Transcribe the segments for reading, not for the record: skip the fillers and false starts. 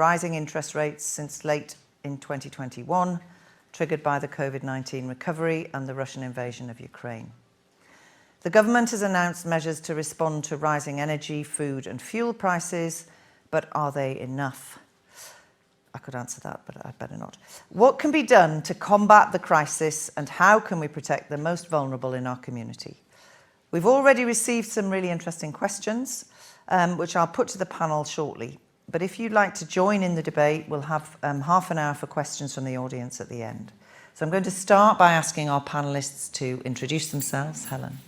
rising interest rates since late in 2021, triggered by the COVID-19 recovery and the Russian invasion of Ukraine. The government has announced measures to respond to rising energy, food and fuel prices, but are they enough? I could answer that, but I'd better not. What can be done to combat the crisis, and how can we protect the most vulnerable in our community? We've already received some really interesting questions, which I'll put to the panel shortly. But if you'd like to join in the debate, we'll have half an hour for questions from the audience at the end. So I'm going to start by asking our panellists to introduce themselves. Helen.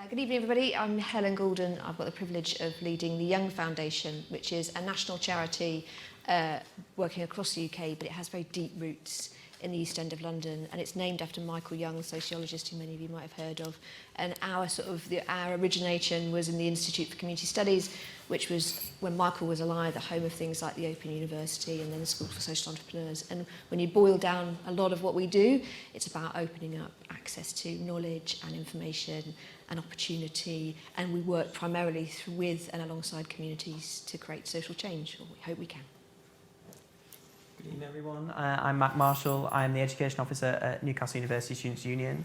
Good evening, everybody. I'm Helen Goulden. I've got the privilege of leading the Young Foundation, which is a national charity working across the UK, but it has very deep roots in the East End of London, and it's named after Michael Young, a sociologist who many of you might have heard of. And our origination was in the Institute for Community Studies, which was, when Michael was alive, the home of things like the Open University and then the School for Social Entrepreneurs. And when you boil down a lot of what we do, it's about opening up access to knowledge and information and opportunity, and we work primarily with and alongside communities to create social change, or we hope we can. Good evening, everyone. I'm Mack Marshall. I'm the Education Officer at Newcastle University Students' Union.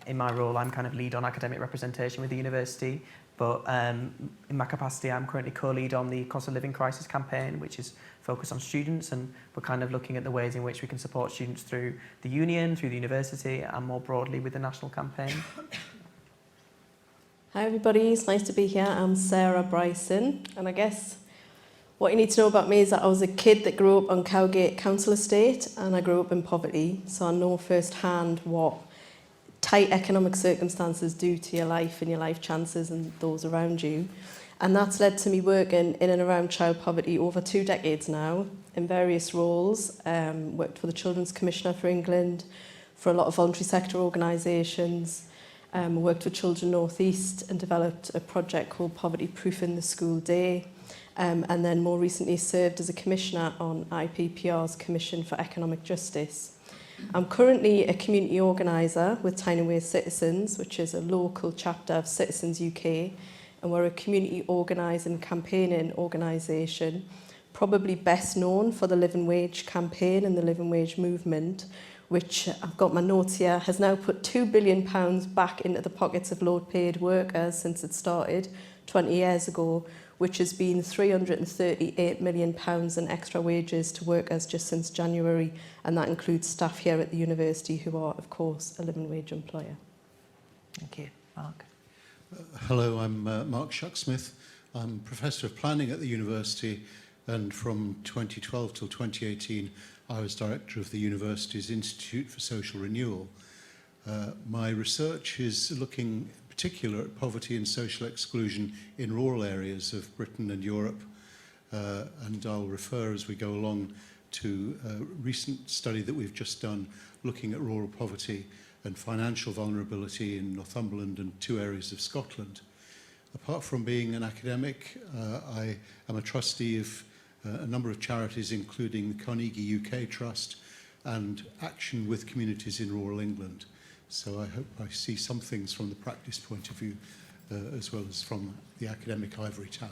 In my role, I'm kind of lead on academic representation with the university, but in my capacity, I'm currently co-lead on the Cost of Living Crisis campaign, which is focused on students, and we're kind of looking at the ways in which we can support students through the union, through the university, and more broadly with the national campaign. Hi everybody, it's nice to be here. I'm Sarah Bryson, and I guess what you need to know about me is that I was a kid that grew up on Cowgate Council Estate, and I grew up in poverty, so I know firsthand what tight economic circumstances do to your life and your life chances and those around you. And that's led to me working in and around child poverty over 2 decades now in various roles. Worked for the Children's Commissioner for England, for a lot of voluntary sector organisations. Worked with Children North East and developed a project called Poverty Proofing the School Day. And then more recently served as a commissioner on IPPR's Commission for Economic Justice. I'm currently a community organiser with Tiny Ways Citizens, which is a local chapter of Citizens UK, and we're a community organising campaigning organisation, probably best known for the Living Wage campaign and the Living Wage movement, which I've got my notes here, has now put £2 billion back into the pockets of low-paid workers since it started 20 years ago, which has been £338 million in extra wages to workers just since January, and that includes staff here at the university who are, of course, a living wage employer. Thank you. Mark. Hello, I'm Mark Shucksmith. I'm Professor of Planning at the university, and from 2012 till 2018, I was Director of the university's Institute for Social Renewal. My research is looking in particular at poverty and social exclusion in rural areas of Britain and Europe, and I'll refer as we go along to a recent study that we've just done looking at rural poverty and financial vulnerability in Northumberland and 2 areas of Scotland. Apart from being an academic, I am a trustee of a number of charities, including the Carnegie UK Trust and Action with Communities in Rural England. So I hope I see some things from the practice point of view, as well as from the academic ivory tower.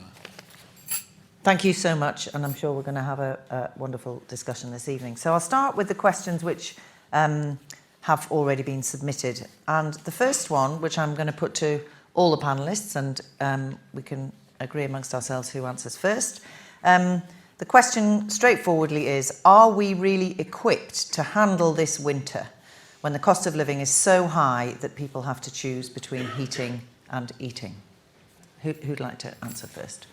Thank you so much, and I'm sure we're going to have a wonderful discussion this evening. So I'll start with the questions which have already been submitted. And the first one, which I'm going to put to all the panellists, and we can agree amongst ourselves who answers first. The question straightforwardly is, are we really equipped to handle this winter when the cost of living is so high that people have to choose between heating and eating? Who'd like to answer first?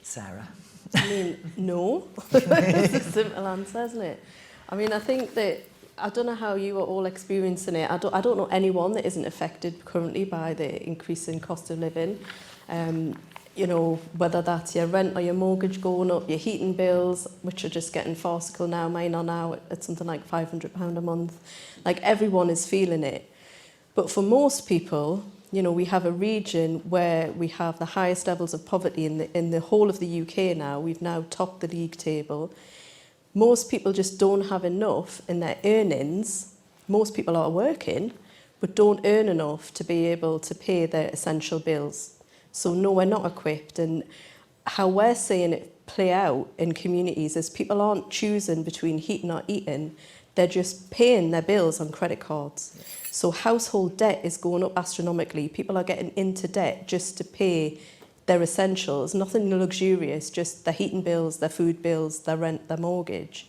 Sarah. I mean, no. It's a simple answer, isn't it? I mean, I think that, I don't know how you are all experiencing it. I don't know anyone that isn't affected currently by the increase in cost of living. You know, whether that's your rent or your mortgage going up, your heating bills, which are just getting farcical now. Mine are now at something like £500 a month. Like, everyone is feeling it. But for most people, you know, we have a region where we have the highest levels of poverty in the whole of the UK now. We've now topped the league table. Most people just don't have enough in their earnings. Most people are working, but don't earn enough to be able to pay their essential bills. So no, we're not equipped. And how we're seeing it play out in communities is people aren't choosing between heating or eating, they're just paying their bills on credit cards. Yeah. So household debt is going up astronomically. People are getting into debt just to pay their essentials, nothing luxurious, just their heating bills, their food bills, their rent, their mortgage.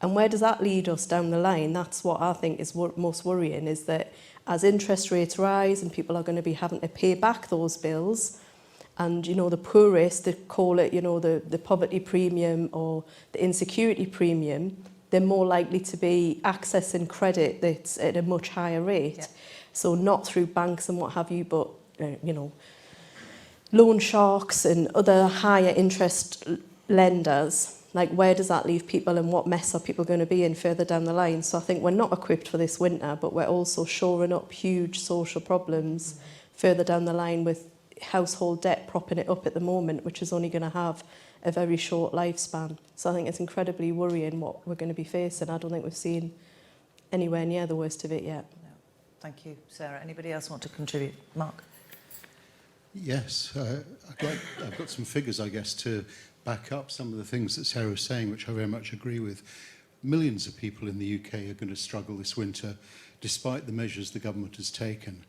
And where does that lead us down the line? That's what I think is most worrying, is that as interest rates rise and people are going to be having to pay back those bills, and, you know, the poorest, they call it, you know, the poverty premium or the insecurity premium, they're more likely to be accessing credit that's at a much higher rate. Yeah. So not through banks and what have you, but, you know, loan sharks and other higher interest lenders. Like, where does that leave people and what mess are people going to be in further down the line? So I think we're not equipped for this winter, but we're also shoring up huge social problems further down the line with household debt propping it up at the moment, which is only going to have a very short lifespan. So I think it's incredibly worrying what we're going to be facing. I don't think we've seen anywhere near the worst of it yet. No. Thank you, Sarah. Anybody else want to contribute? Mark? Yes, I've got some figures, I guess, to back up some of the things that Sarah was saying, which I very much agree with. Millions of people in the UK are going to struggle this winter, despite the measures the government has taken.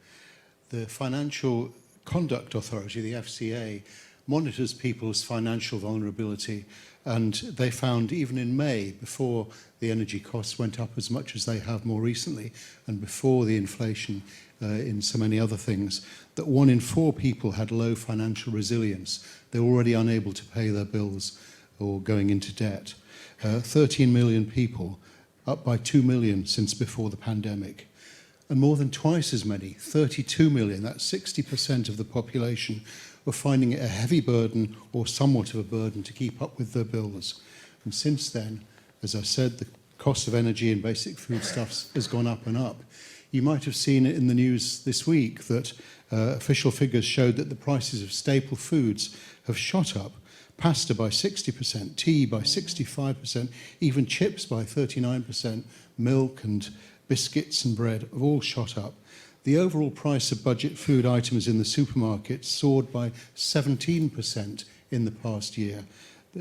The Financial Conduct Authority, the FCA, monitors people's financial vulnerability, and they found even in May, before the energy costs went up as much as they have more recently, and before the inflation in so many other things, that 1 in 4 people had low financial resilience. They're already unable to pay their bills or going into debt. 13 million people, up by 2 million since before the pandemic. And more than twice as many, 32 million, that's 60% of the population, were finding it a heavy burden or somewhat of a burden to keep up with their bills. And since then, as I said, the cost of energy and basic foodstuffs has gone up and up. You might have seen it in the news this week that official figures showed that the prices of staple foods have shot up. Pasta by 60%, tea by 65%, even chips by 39%, milk and biscuits and bread have all shot up. The overall price of budget food items in the supermarkets soared by 17% in the past year.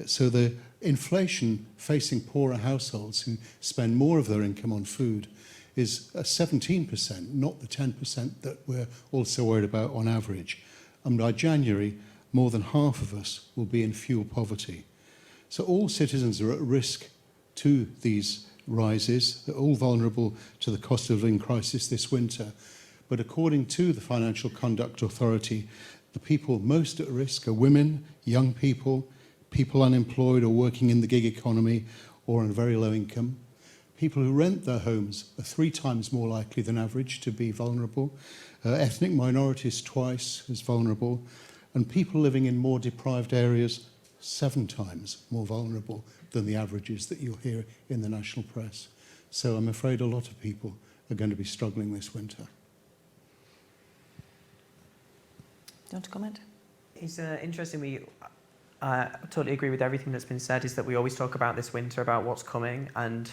So the inflation facing poorer households who spend more of their income on food is 17%, not the 10% that we're also worried about on average. And by January, more than half of us will be in fuel poverty. So all citizens are at risk to these rises. They're all vulnerable to the cost of living crisis this winter. But according to the Financial Conduct Authority, the people most at risk are women, young people, people unemployed or working in the gig economy or on very low income. People who rent their homes are 3 times more likely than average to be vulnerable. Ethnic minorities twice as vulnerable. And people living in more deprived areas 7 times more vulnerable than the averages that you'll hear in the national press. So I'm afraid a lot of people are going to be struggling this winter. Do you want to comment? It's interesting. I totally agree with everything that's been said, is that we always talk about this winter, about what's coming, and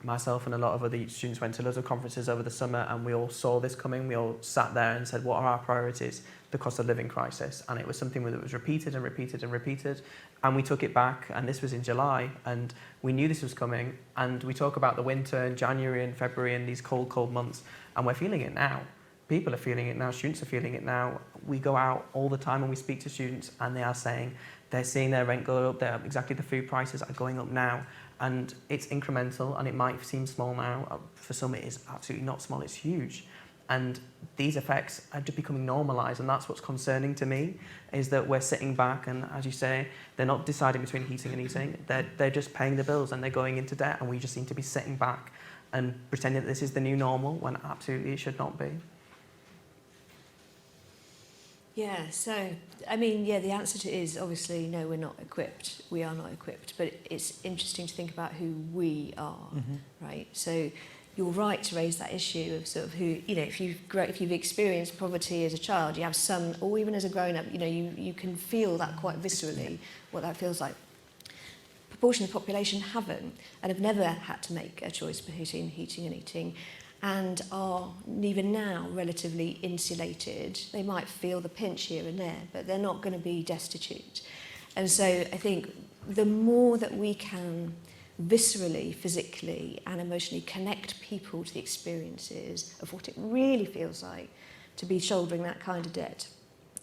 myself and a lot of other students went to loads of conferences over the summer and we all saw this coming. We all sat there and said, what are our priorities? The cost of living crisis. And it was something that was repeated and repeated and repeated, and we took it back, and this was in July, and we knew this was coming, and we talk about the winter in January and February and these cold months, and we're feeling it now. People are feeling it now, students are feeling it now. We go out all the time and we speak to students and they are saying they're seeing their rent go up, exactly the food prices are going up now, and it's incremental, and it might seem small now. For some it is absolutely not small, it's huge. And these effects are just becoming normalised, and that's what's concerning to me, is that we're sitting back and, as you say, they're not deciding between heating and eating, they're just paying the bills and they're going into debt, and we just seem to be sitting back and pretending that this is the new normal when absolutely it should not be. Yeah, so, I mean, yeah, the answer to it is obviously no, we're not equipped. We are not equipped, but it's interesting to think about who we are, right? So you're right to raise that issue of sort of who, you know, if you've experienced poverty as a child, you have some, or even as a grown-up, you know, you can feel that quite viscerally, what that feels like. Proportion of the population haven't, and have never had to make a choice between heating and eating, and are even now relatively insulated. They might feel the pinch here and there, but they're not going to be destitute. And so I think the more that we can viscerally, physically and emotionally connect people to the experiences of what it really feels like to be shouldering that kind of debt,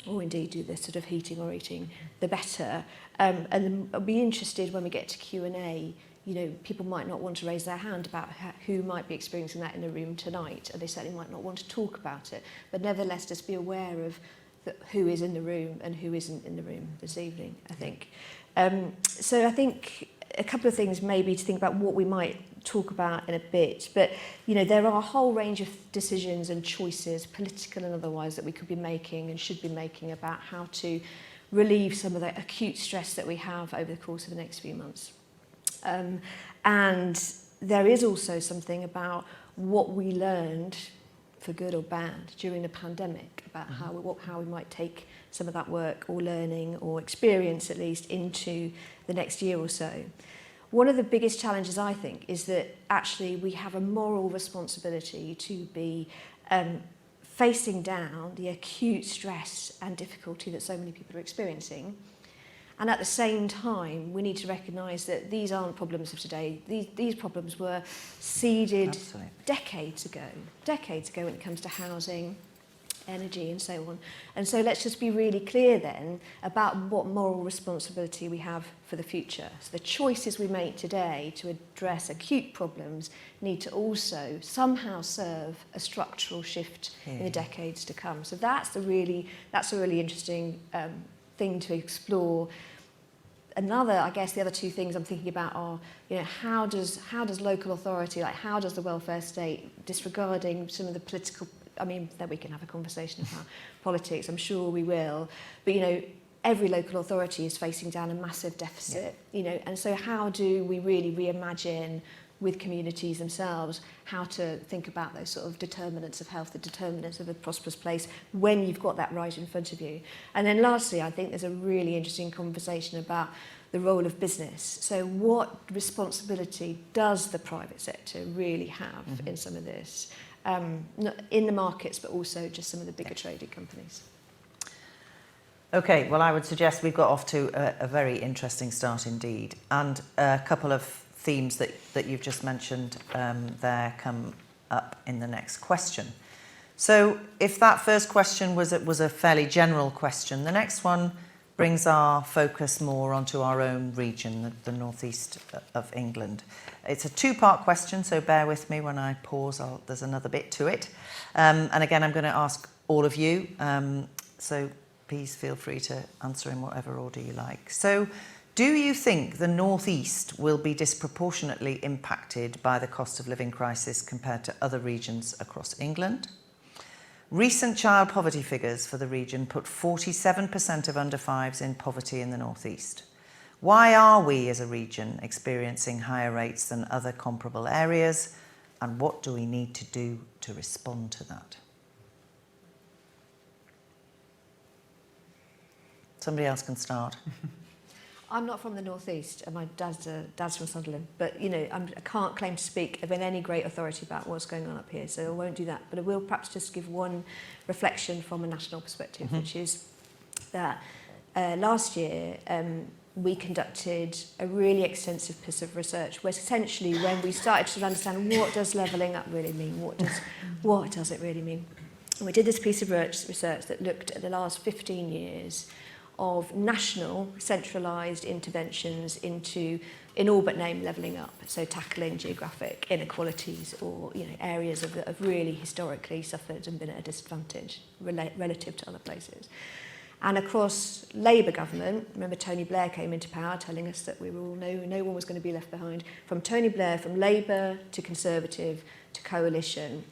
or indeed do this sort of heating or eating, the better. And I'll be interested when we get to Q&A, people might not want to raise their hand about who might be experiencing that in the room tonight, and they certainly might not want to talk about it, but nevertheless just be aware of who is in the room and who isn't in the room this evening, I think. So I think a couple of things maybe to think about what we might talk about in a bit, but there are a whole range of decisions and choices, political and otherwise, that we could be making and should be making about how to relieve some of the acute stress that we have over the course of the next few months. And there is also something about what we learned, for good or bad, during the pandemic, about how we might take some of that work or learning or experience at least into the next year or so. One of the biggest challenges, I think, is that actually we have a moral responsibility to be facing down the acute stress and difficulty that so many people are experiencing. And at the same time, we need to recognise that these aren't problems of today. These problems were seeded decades ago when it comes to housing, energy and so on. And so let's just be really clear then about what moral responsibility we have for the future. So the choices we make today to address acute problems need to also somehow serve a structural shift in the decades to come. So that's a really interesting thing to explore. I guess the other two things I'm thinking about are, how does local authority, how does the welfare state, disregarding some of the political, then we can have a conversation about politics, I'm sure we will, but every local authority is facing down a massive deficit, and so how do we really reimagine with communities themselves how to think about those sort of determinants of health, the determinants of a prosperous place when you've got that right in front of you. And then lastly, I think there's a really interesting conversation about the role of business. So what responsibility does the private sector really have in some of this, in the markets, but also just some of the bigger trading companies? Okay, well, I would suggest we've got off to a very interesting start indeed, and a couple of themes that you've just mentioned there come up in the next question. So if that first question was a fairly general question, the next one brings our focus more onto our own region, the northeast of England. It's a two-part question, so bear with me when I pause. There's another bit to it. And again, I'm going to ask all of you, so please feel free to answer in whatever order you like. So, do you think the North East will be disproportionately impacted by the cost of living crisis compared to other regions across England? Recent child poverty figures for the region put 47% of under fives in poverty in the North East. Why are we as a region experiencing higher rates than other comparable areas, and what do we need to do to respond to that? Somebody else can start. I'm not from the North East, and my dad's from Sunderland, but I can't claim to speak of any great authority about what's going on up here, so I won't do that. But I will perhaps just give one reflection from a national perspective, which is that last year we conducted a really extensive piece of research where essentially when we started to understand what does levelling up really mean, what does it really mean, and we did this piece of research that looked at the last 15 years of national centralised interventions in all but name levelling up, so tackling geographic inequalities or areas that have really historically suffered and been at a disadvantage relative to other places. And across Labour government, remember Tony Blair came into power telling us that we were all no one was going to be left behind. From Tony Blair, from Labour to Conservative to Coalition,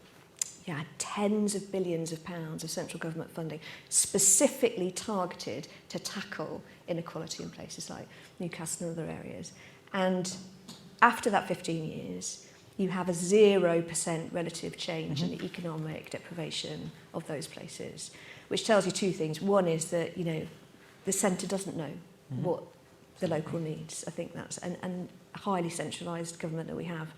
you had tens of billions of pounds of central government funding specifically targeted to tackle inequality in places like Newcastle and other areas. And after that 15 years, you have a 0% relative change in the economic deprivation of those places, which tells you two things. One is that, the centre doesn't know what the local needs. I think that's, and highly centralised government that we have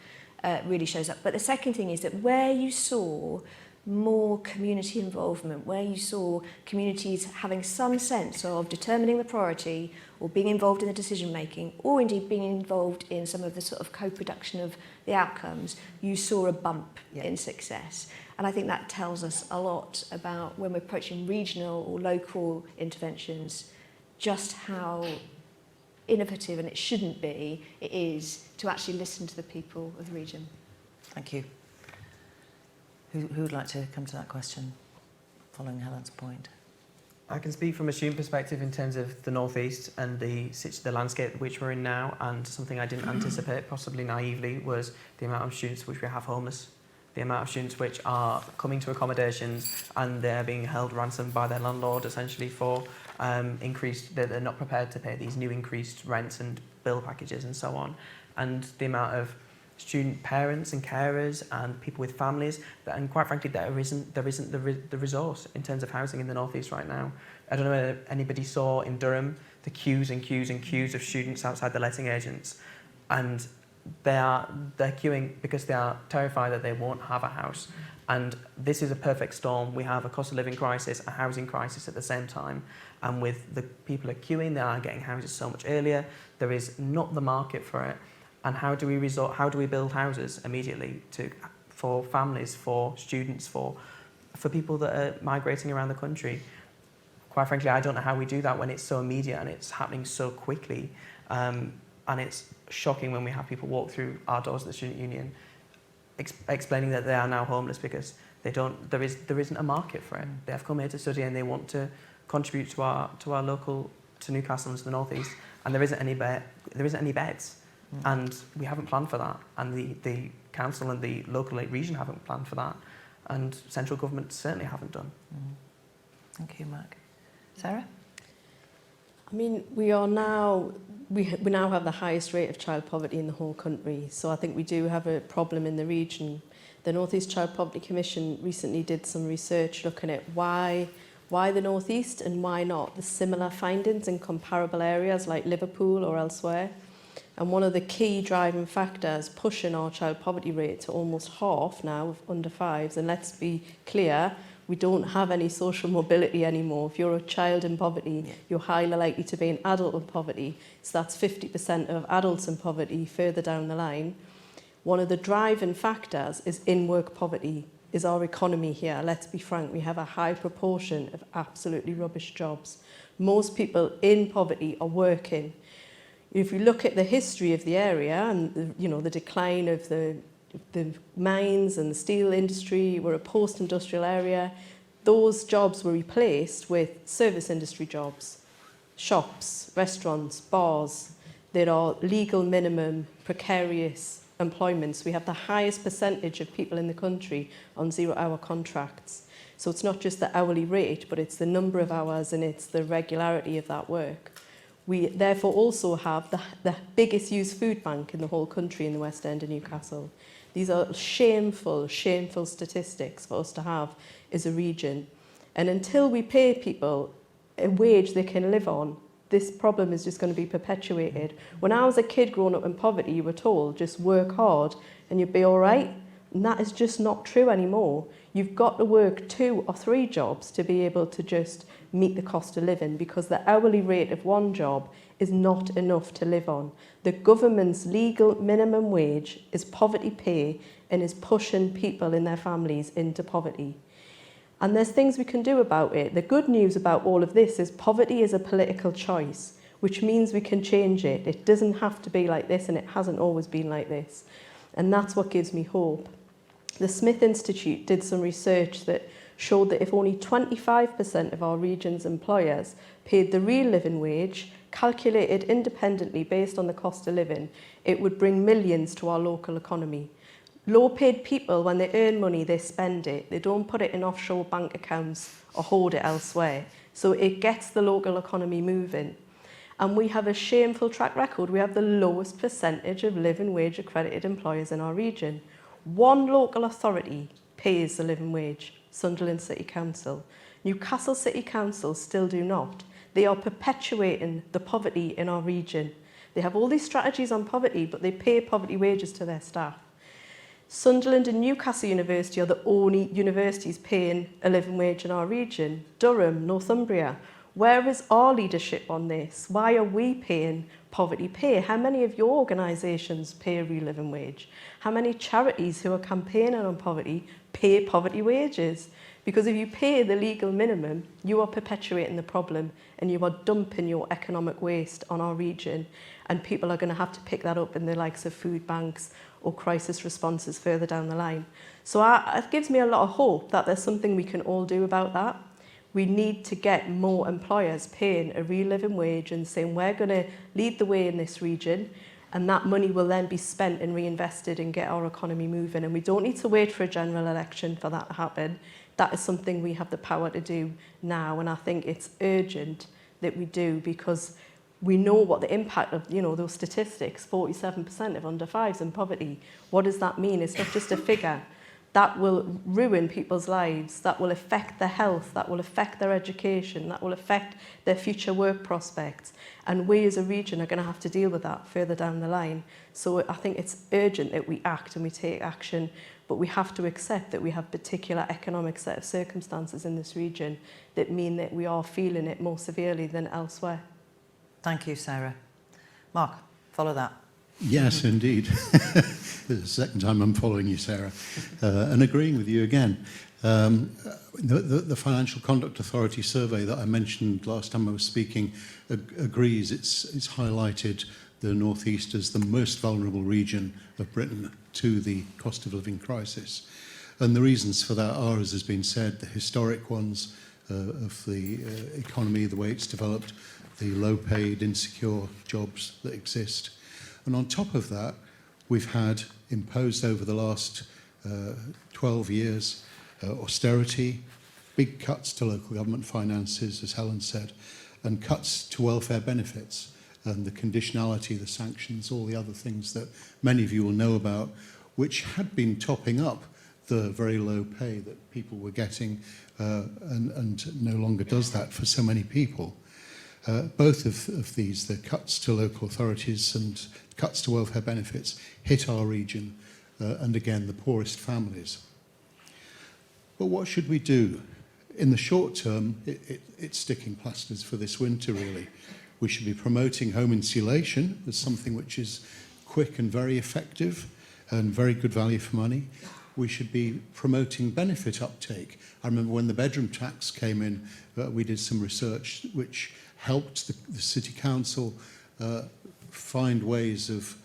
really shows up. But the second thing is that where you saw more community involvement, where you saw communities having some sense of determining the priority or being involved in the decision making, or indeed being involved in some of the sort of co-production of the outcomes, you saw a bump in success. And I think that tells us a lot about when we're approaching regional or local interventions, just how innovative, and it shouldn't be, it is to actually listen to the people of the region. Thank you. Who would like to come to that question, following Helen's point? I can speak from a student perspective in terms of the North East and the landscape which we're in now, and something I didn't anticipate, possibly naively, was the amount of students which we have homeless. The amount of students which are coming to accommodations and they're being held ransom by their landlord essentially for they're not prepared to pay these new increased rents and bill packages and so on. And the amount of student parents and carers and people with families, and quite frankly there isn't the resource in terms of housing in the North East right now. I don't know if anybody saw in Durham the queues and queues and queues of students outside the letting agents, and they're queuing because they are terrified that they won't have a house. And this is a perfect storm. We have a cost of living crisis, a housing crisis at the same time, and with the people are queuing, they are getting houses so much earlier. There is not the market for it. And how do we build houses immediately for families, for students, for people that are migrating around the country? Quite frankly, I don't know how we do that when it's so immediate and it's happening so quickly. And it's shocking when we have people walk through our doors at the student union explaining that they are now homeless because there isn't a market for it. They have come here to study and they want to contribute to our local, to Newcastle and to the North East, and there isn't any beds. And we haven't planned for that, and the council and the local region haven't planned for that, and central government certainly haven't done. Thank you, Mack. Sarah? I mean, we now have the highest rate of child poverty in the whole country, so I think we do have a problem in the region. The North East Child Poverty Commission recently did some research looking at why the North East and why not the similar findings in comparable areas like Liverpool or elsewhere. And one of the key driving factors pushing our child poverty rate to almost half now of under fives, and let's be clear, we don't have any social mobility anymore. If you're a child in poverty, you're highly likely to be an adult in poverty. So that's 50% of adults in poverty further down the line. One of the driving factors is in-work poverty, is our economy here. Let's be frank, we have a high proportion of absolutely rubbish jobs. Most people in poverty are working. If you look at the history of the area and the decline of the mines and the steel industry, we're a post-industrial area, those jobs were replaced with service industry jobs, shops, restaurants, bars. There are legal minimum, precarious employments. We have the highest percentage of people in the country on 0-hour contracts. So it's not just the hourly rate, but it's the number of hours and it's the regularity of that work. We therefore also have the biggest used food bank in the whole country in the West End of Newcastle. These are shameful statistics for us to have as a region. And until we pay people a wage they can live on, this problem is just going to be perpetuated. When I was a kid growing up in poverty, you were told, just work hard and you'd be all right. And that is just not true anymore. You've got to work 2 or 3 jobs to be able to just meet the cost of living, because the hourly rate of one job is not enough to live on. The government's legal minimum wage is poverty pay and is pushing people in their families into poverty. And there's things we can do about it. The good news about all of this is poverty is a political choice, which means we can change it. It doesn't have to be like this, and it hasn't always been like this. And that's what gives me hope. The Smith Institute did some research that showed that if only 25% of our region's employers paid the real living wage, calculated independently based on the cost of living, it would bring millions to our local economy. Low-paid people, when they earn money, they spend it. They don't put it in offshore bank accounts or hold it elsewhere. So it gets the local economy moving. And we have a shameful track record. We have the lowest percentage of living wage accredited employers in our region. One local authority pays the living wage, Sunderland City Council. Newcastle City Council still do not. They are perpetuating the poverty in our region. They have all these strategies on poverty, but they pay poverty wages to their staff. Sunderland and Newcastle University are the only universities paying a living wage in our region. Durham, Northumbria. Where is our leadership on this? Why are we paying poverty pay? How many of your organisations pay a real living wage? How many charities who are campaigning on poverty pay poverty wages? Because if you pay the legal minimum, you are perpetuating the problem and you are dumping your economic waste on our region, and people are going to have to pick that up in the likes of food banks or crisis responses further down the line. So it gives me a lot of hope that there's something we can all do about that. We need to get more employers paying a real living wage and saying we're going to lead the way in this region, and that money will then be spent and reinvested and get our economy moving. And we don't need to wait for a general election for that to happen. That is something we have the power to do now, and I think it's urgent that we do, because we know what the impact of, those statistics, 47% of under fives in poverty. What does that mean? It's not just a figure. That will ruin people's lives, that will affect their health, that will affect their education, that will affect their future work prospects. And we as a region are going to have to deal with that further down the line. So I think it's urgent that we act and we take action, but we have to accept that we have particular economic set of circumstances in this region that mean that we are feeling it more severely than elsewhere. Thank you, Sarah. Mark, follow that. Yes, indeed. It's the second time I'm following you, Sarah, and agreeing with you again. The Financial Conduct Authority survey that I mentioned last time I was speaking agrees. It's highlighted the North East as the most vulnerable region of Britain to the cost of living crisis. And the reasons for that are, as has been said, the historic ones of the economy, the way it's developed, the low-paid, insecure jobs that exist. And on top of that, we've had imposed over the last 12 years austerity, big cuts to local government finances, as Helen said, and cuts to welfare benefits, and the conditionality, the sanctions, all the other things that many of you will know about, which had been topping up the very low pay that people were getting, and no longer does that for so many people. Both of these, the cuts to local authorities and cuts to welfare benefits, hit our region, and again, the poorest families. But what should we do? In the short term, it's sticking plasters for this winter, really. We should be promoting home insulation as something which is quick and very effective and very good value for money. We should be promoting benefit uptake. I remember when the bedroom tax came in, we did some research which helped the City Council find ways of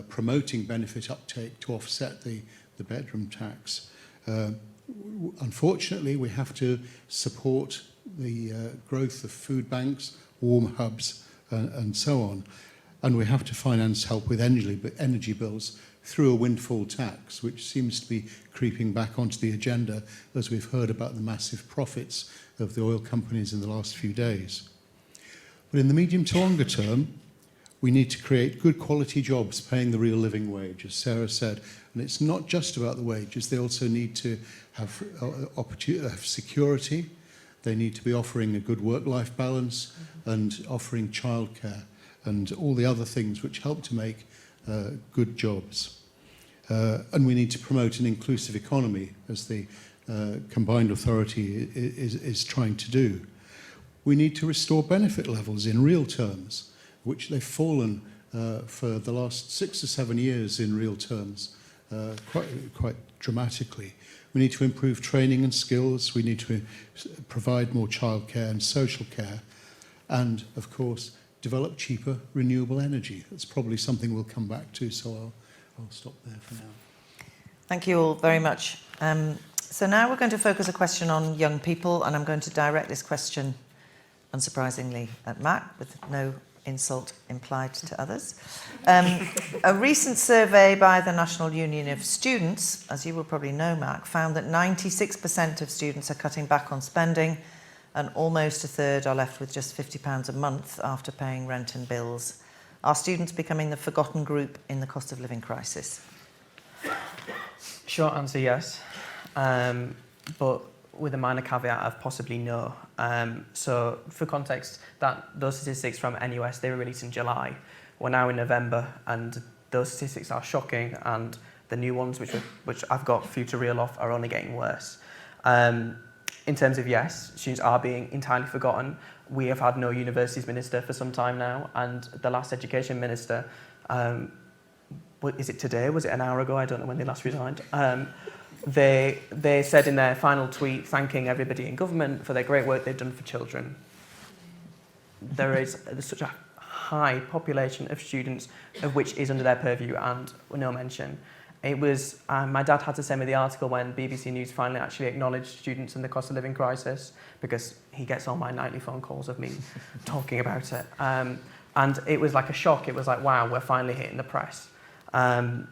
promoting benefit uptake to offset the bedroom tax. Unfortunately, we have to support the growth of food banks, warm hubs, and so on. And we have to finance help with energy bills through a windfall tax, which seems to be creeping back onto the agenda as we've heard about the massive profits of the oil companies in the last few days. But in the medium to longer term, we need to create good quality jobs paying the real living wage, as Sarah said. And it's not just about the wages. They also need to have security. They need to be offering a good work-life balance and offering childcare and all the other things which help to make good jobs. And we need to promote an inclusive economy, as the combined authority is trying to do. We need to restore benefit levels in real terms, which they've fallen for the last 6 or 7 years in real terms, quite dramatically. We need to improve training and skills. We need to provide more childcare and social care. And, of course, develop cheaper renewable energy. That's probably something we'll come back to, so I'll stop there for now. Thank you all very much. So now we're going to focus a question on young people, and I'm going to direct this question, unsurprisingly, at Mack, with no insult implied to others. A recent survey by the National Union of Students, as you will probably know, Mack, found that 96% of students are cutting back on spending, and almost a third are left with just £50 a month after paying rent and bills. Are students becoming the forgotten group in the cost of living crisis? Short answer, yes. But with a minor caveat of possibly no. So for context, those statistics from NUS, they were released in July. We're now in November, and those statistics are shocking and the new ones, which I've got few to reel off, are only getting worse. In terms of, yes, students are being entirely forgotten. We have had no universities minister for some time now, and the last education minister, is it today? Was it an hour ago? I don't know when they last resigned. They said in their final tweet, thanking everybody in government for their great work they've done for children. There's such a high population of students of which is under their purview and no mention. It was, my dad had to send me the article when BBC News finally actually acknowledged students and the cost of living crisis, because he gets all my nightly phone calls of me talking about it. And it was like a shock. It was like, wow, we're finally hitting the press. And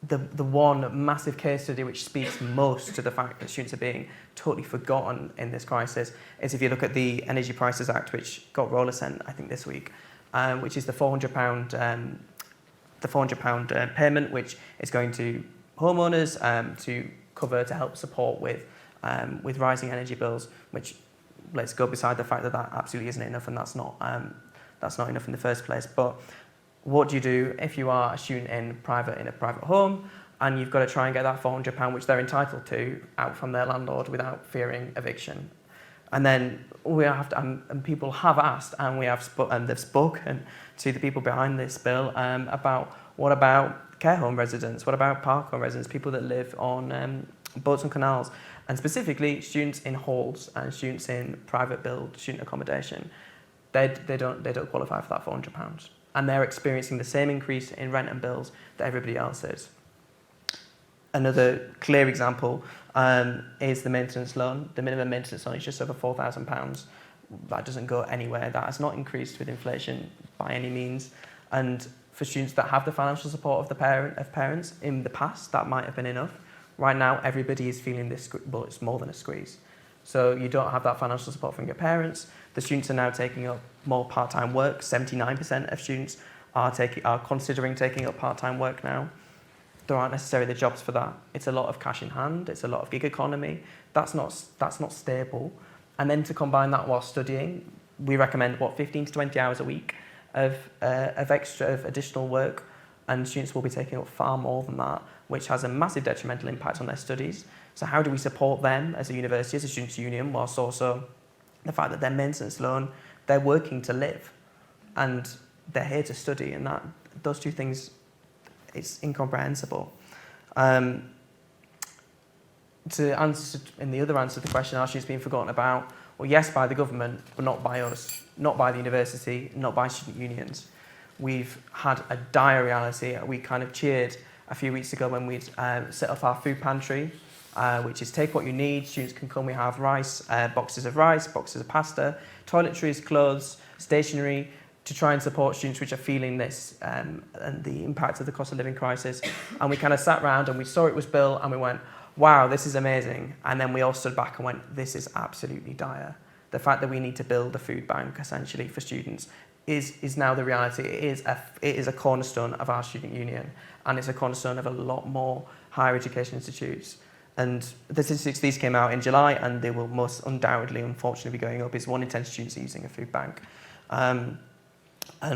the one massive case study which speaks most to the fact that students are being totally forgotten in this crisis is if you look at the Energy Prices Act, which got roller sent, I think, this week, which is the £400 payment, which is going to homeowners to help support with rising energy bills, which, let's go beside the fact that absolutely isn't enough, and that's not enough in the first place. But what do you do if you are a student in a private home and you've got to try and get that £400, which they're entitled to, out from their landlord without fearing eviction? And then we have to, and people have asked, and they've spoken to the people behind this bill about, what about care home residents? What about park home residents? People that live on boats and canals, and specifically students in halls and students in private build student accommodation. They don't qualify for that £400, and they're experiencing the same increase in rent and bills that everybody else is. Another clear example is the maintenance loan. The minimum maintenance loan is just over £4,000. That doesn't go anywhere. That has not increased with inflation by any means. And for students that have the financial support of parents, in the past, that might have been enough. Right now, everybody is feeling this, well, it's more than a squeeze. So you don't have that financial support from your parents. The students are now taking up more part-time work. 79% of students are considering taking up part-time work now. There aren't necessarily the jobs for that. It's a lot of cash in hand. It's a lot of gig economy. That's not stable. And then to combine that while studying, we recommend 15 to 20 hours a week of additional work, and students will be taking up far more than that, which has a massive detrimental impact on their studies. So how do we support them as a university, as a students' union, whilst also the fact that their maintenance loan, they're working to live and they're here to study, and that those two things, it's incomprehensible. To answer, in the other answer to the question, are students being forgotten about? Well, yes, by the government, but not by us, not by the university, not by student unions. We've had a dire reality. We kind of cheered a few weeks ago when we'd set up our food pantry, which is take what you need. Students can come. We have rice, boxes of pasta, toiletries, clothes, stationery, to try and support students which are feeling this and the impact of the cost of living crisis. And we kind of sat around and we saw it was built and we went, wow, this is amazing. And then we all stood back and went, this is absolutely dire. The fact that we need to build a food bank essentially for students is now the reality. It is a cornerstone of our student union, and it's a cornerstone of a lot more higher education institutes. And the statistics, these came out in July, and they will most undoubtedly, unfortunately, be going up, is 1 in 10 students using a food bank. And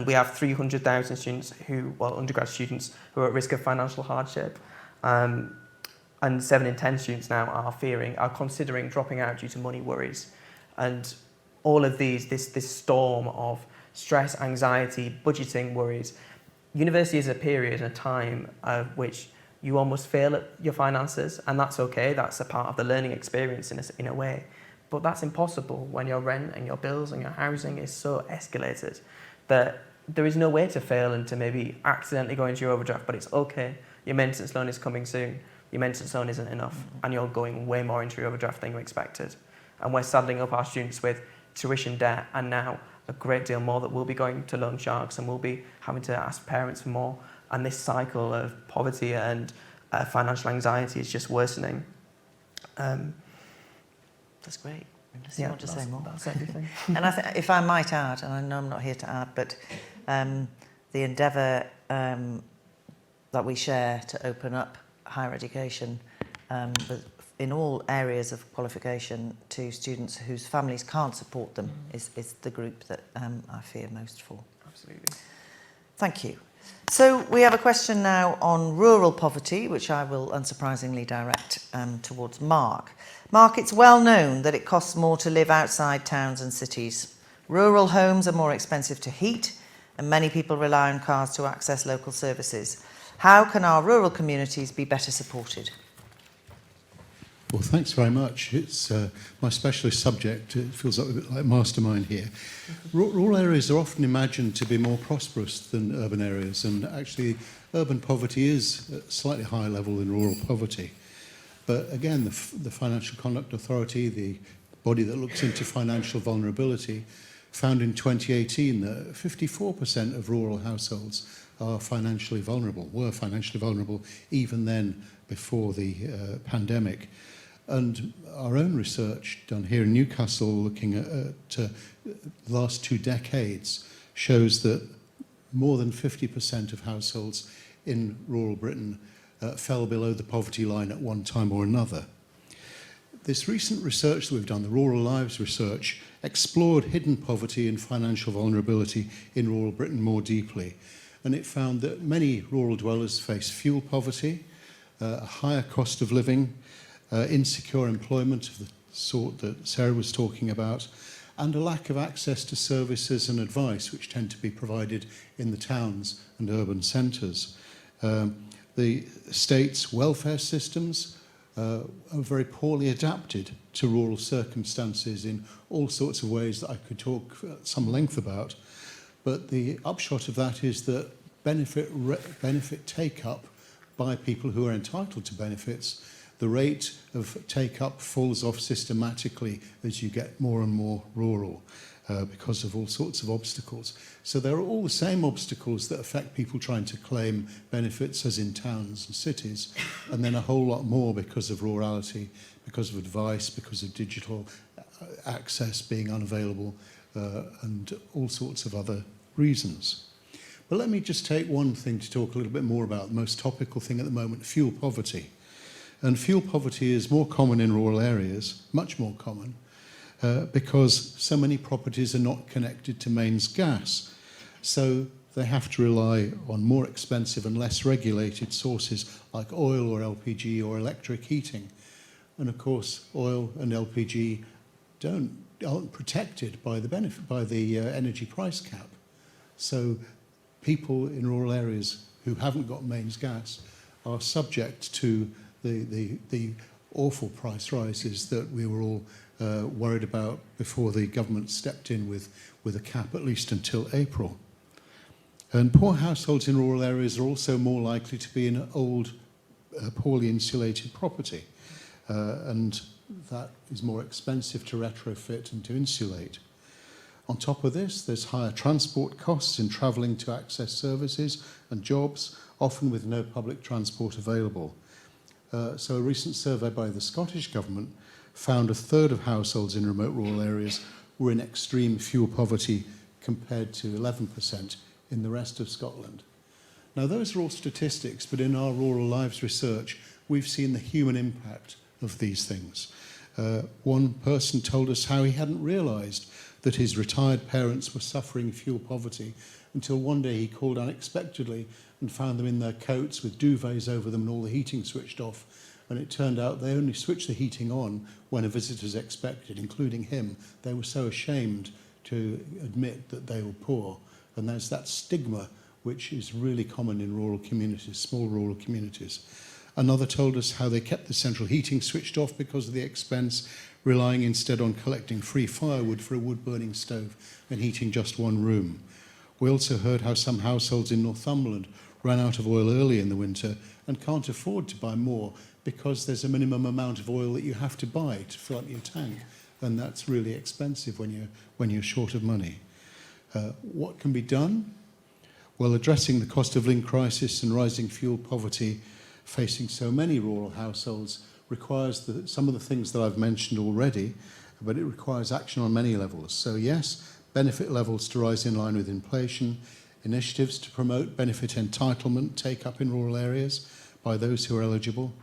we have 300,000 students undergrad students who are at risk of financial hardship. And 7 in 10 students now are considering dropping out due to money worries. And all of these, this storm of stress, anxiety, budgeting worries. University is a period and a time of which you almost fail at your finances, and that's okay. That's a part of the learning experience in a way. But that's impossible when your rent and your bills and your housing is so escalated that there is no way to fail and to maybe accidentally go into your overdraft, but it's okay. Your maintenance loan is coming soon. Your maintenance loan isn't enough, and you're going way more into your overdraft than you expected. And we're saddling up our students with tuition debt, and now a great deal more that will be going to loan sharks, and we'll be having to ask parents for more. And this cycle of poverty and financial anxiety is just worsening. That's great. Unless you want to say more. That's everything. And if I might add, and I know I'm not here to add, but the endeavour that we share to open up higher education in all areas of qualification to students whose families can't support them is the group that I fear most for. Absolutely. Thank you. So we have a question now on rural poverty, which I will unsurprisingly direct towards Mark. Mark, it's well known that it costs more to live outside towns and cities. Rural homes are more expensive to heat, and many people rely on cars to access local services. How can our rural communities be better supported? Well, thanks very much. It's my specialist subject. It feels like a bit like mastermind here. Rural areas are often imagined to be more prosperous than urban areas, and actually urban poverty is at a slightly higher level than rural poverty. But again, the Financial Conduct Authority, the body that looks into financial vulnerability, found in 2018 that 54% of rural households are financially vulnerable, were financially vulnerable even then before the pandemic. And our own research done here in Newcastle, looking at the last 2 decades, shows that more than 50% of households in rural Britain fell below the poverty line at one time or another. This recent research that we've done, the Rural Lives research, explored hidden poverty and financial vulnerability in rural Britain more deeply. And it found that many rural dwellers face fuel poverty, a higher cost of living, insecure employment of the sort that Sarah was talking about, and a lack of access to services and advice which tend to be provided in the towns and urban centres. The state's welfare systems are very poorly adapted to rural circumstances in all sorts of ways that I could talk at some length about. But the upshot of that is that benefit take-up by people who are entitled to benefits, the rate of take-up falls off systematically as you get more and more rural because of all sorts of obstacles. So there are all the same obstacles that affect people trying to claim benefits as in towns and cities, and then a whole lot more because of rurality, because of advice, because of digital access being unavailable, and all sorts of other reasons. But let me just take one thing to talk a little bit more about, the most topical thing at the moment, fuel poverty. And fuel poverty is more common in rural areas, much more common, because so many properties are not connected to mains gas. So they have to rely on more expensive and less regulated sources like oil or LPG or electric heating. And of course, oil and LPG aren't protected by the energy price cap. So people in rural areas who haven't got mains gas are subject to the awful price rises that we were all worried about before the government stepped in with a cap at least until April. And poor households in rural areas are also more likely to be in old, poorly insulated property. And that is more expensive to retrofit and to insulate. On top of this, there's higher transport costs in travelling to access services and jobs, often with no public transport available. So a recent survey by the Scottish Government found a third of households in remote rural areas were in extreme fuel poverty compared to 11% in the rest of Scotland. Now those are all statistics, but in our Rural Lives research, we've seen the human impact of these things. One person told us how he hadn't realised that his retired parents were suffering fuel poverty until one day he called unexpectedly and found them in their coats with duvets over them and all the heating switched off. And it turned out they only switched the heating on when a visitor's expected, including him. They were so ashamed to admit that they were poor. And there's that stigma which is really common in rural communities, small rural communities. Another told us how they kept the central heating switched off because of the expense, relying instead on collecting free firewood for a wood-burning stove and heating just one room. We also heard how some households in Northumberland ran out of oil early in the winter and can't afford to buy more because there's a minimum amount of oil that you have to buy to fill up your tank, and that's really expensive when you're short of money. What can be done? Well, addressing the cost of living crisis and rising fuel poverty facing so many rural households requires some of the things that I've mentioned already, but it requires action on many levels. So yes, benefit levels to rise in line with inflation, initiatives to promote benefit entitlement take-up in rural areas by those who are eligible,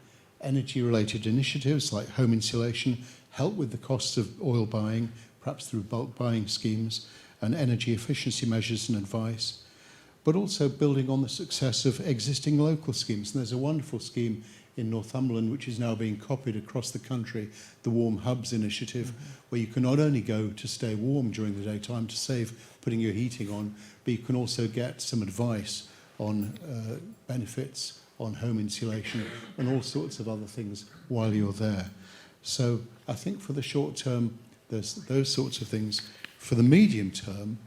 energy-related initiatives like home insulation, help with the costs of oil buying, perhaps through bulk buying schemes, and energy efficiency measures and advice. but also building on the success of existing local schemes. And there's a wonderful scheme in Northumberland, which is now being copied across the country, the Warm Hubs initiative, where you can not only go to stay warm during the daytime to save putting your heating on, but you can also get some advice on benefits, on home insulation, and all sorts of other things while you're there. So I think for the short term, there's those sorts of things. For the medium term,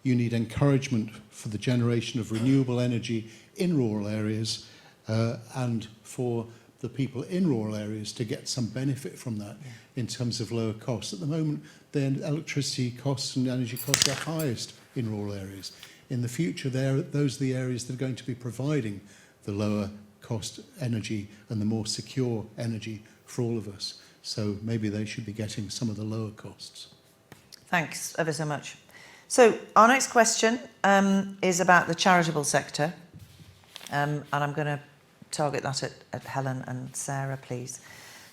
you need encouragement for the generation of renewable energy in rural areas, and for the people in rural areas to get some benefit from that in terms of lower costs. At the moment, the electricity costs and energy costs are highest in rural areas. In the future, those are the areas that are going to be providing the lower cost energy and the more secure energy for all of us. So maybe they should be getting some of the lower costs. Thanks ever so much. So our next question is about the charitable sector, and I'm going to target that at Helen and Sarah, please.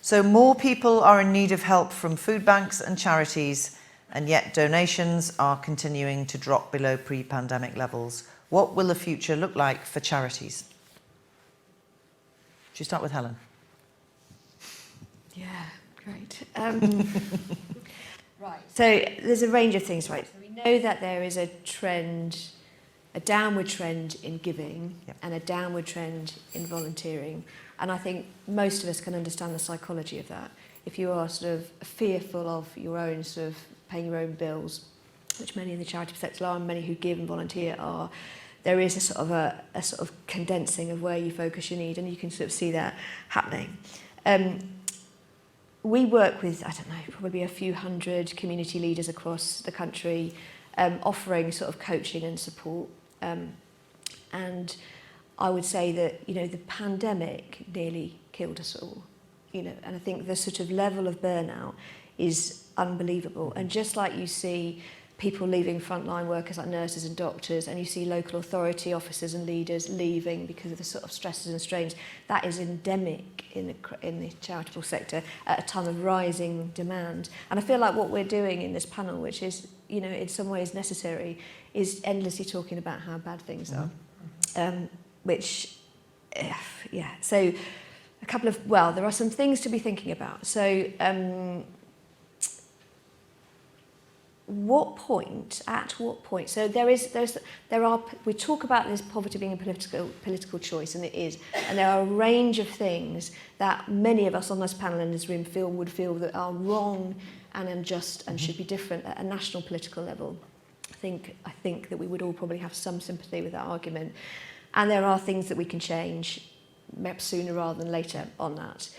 So more people are in need of help from food banks and charities, and yet donations are continuing to drop below pre-pandemic levels. What will the future look like for charities? Should we start with Helen? Yeah, great. Right, so there's a range of things, right? So we know that there is a trend, a downward trend in giving, yep, and a downward trend in volunteering. And I think most of us can understand the psychology of that. If you are sort of fearful of your own sort of paying your own bills, which many in the charity sector are, and many who give and volunteer are, there is a sort of condensing of where you focus your need, and you can sort of see that happening. We work with, I don't know, probably a few hundred community leaders across the country, offering sort of coaching and support. And I would say that, you know, the pandemic nearly killed us all, you know, and I think the sort of level of burnout is unbelievable. And just like you see people leaving frontline workers like nurses and doctors, and you see local authority officers and leaders leaving because of the sort of stresses and strains, that is endemic in the charitable sector at a time of rising demand. And I feel like what we're doing in this panel, which is, you know, in some ways necessary, is endlessly talking about how bad things are. So a couple of, well, there are some things to be thinking about. So at what point, so we talk about this poverty being a political choice, and it is, and there are a range of things that many of us on this panel in this room would feel that are wrong and unjust and should be different at a national political level. I think that we would all probably have some sympathy with that argument, and there are things that we can change perhaps sooner rather than later on that.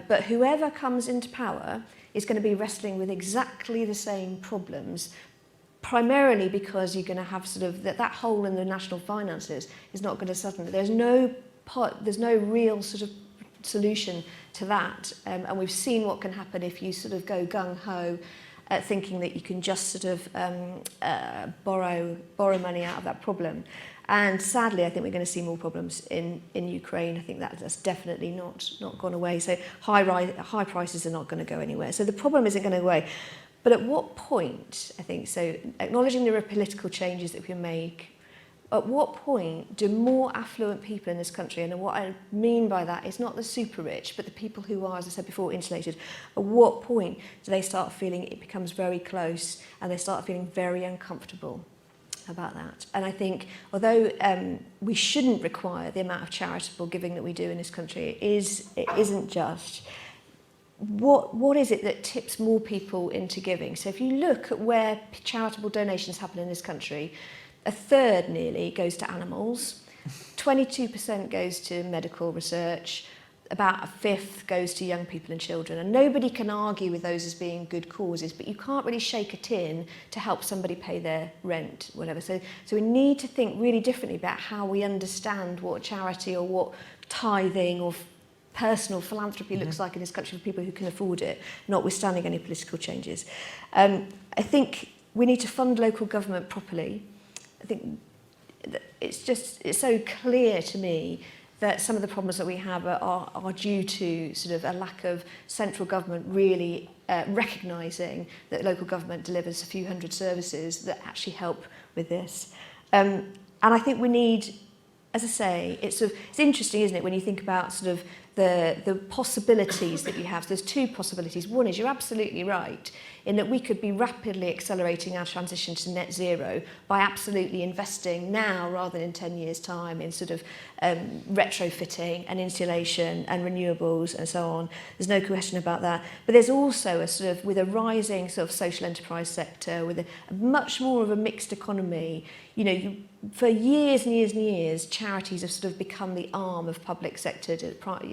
But whoever comes into power is going to be wrestling with exactly the same problems, primarily because you're going to have sort of that hole in the national finances is not going to suddenly, there's no real sort of solution to that, and we've seen what can happen if you sort of go gung-ho at thinking that you can just sort of borrow money out of that problem. And sadly, I think we're going to see more problems in Ukraine. I think that's definitely not gone away. So high prices are not going to go anywhere. So the problem isn't going to go away. But at what point, I think, so acknowledging there are political changes that we can make, at what point do more affluent people in this country, and what I mean by that is not the super rich, but the people who are, as I said before, insulated, at what point do they start feeling it becomes very close and they start feeling very uncomfortable about that? And I think, although we shouldn't require the amount of charitable giving that we do in this country, it isn't just. What is it that tips more people into giving? So if you look at where charitable donations happen in this country, a third nearly goes to animals, 22% goes to medical research, about a fifth goes to young people and children. And nobody can argue with those as being good causes, but you can't really shake a tin to help somebody pay their rent, whatever. So we need to think really differently about how we understand what charity or what tithing or personal philanthropy looks like in this country for people who can afford it, notwithstanding any political changes. I think we need to fund local government properly. I think it's so clear to me that some of the problems that we have are due to sort of a lack of central government really recognising that local government delivers a few hundred services that actually help with this. And I think we need, as I say, it's interesting, isn't it, when you think about sort of the possibilities that you have. So there's two possibilities. One is, you're absolutely right in that we could be rapidly accelerating our transition to net zero by absolutely investing now rather than in 10 years' time in sort of retrofitting and insulation and renewables and so on. There's no question about that. But there's also a sort of, with a rising sort of social enterprise sector, with a much more of a mixed economy, you know, for years and years and years, charities have sort of become the arm of public sector,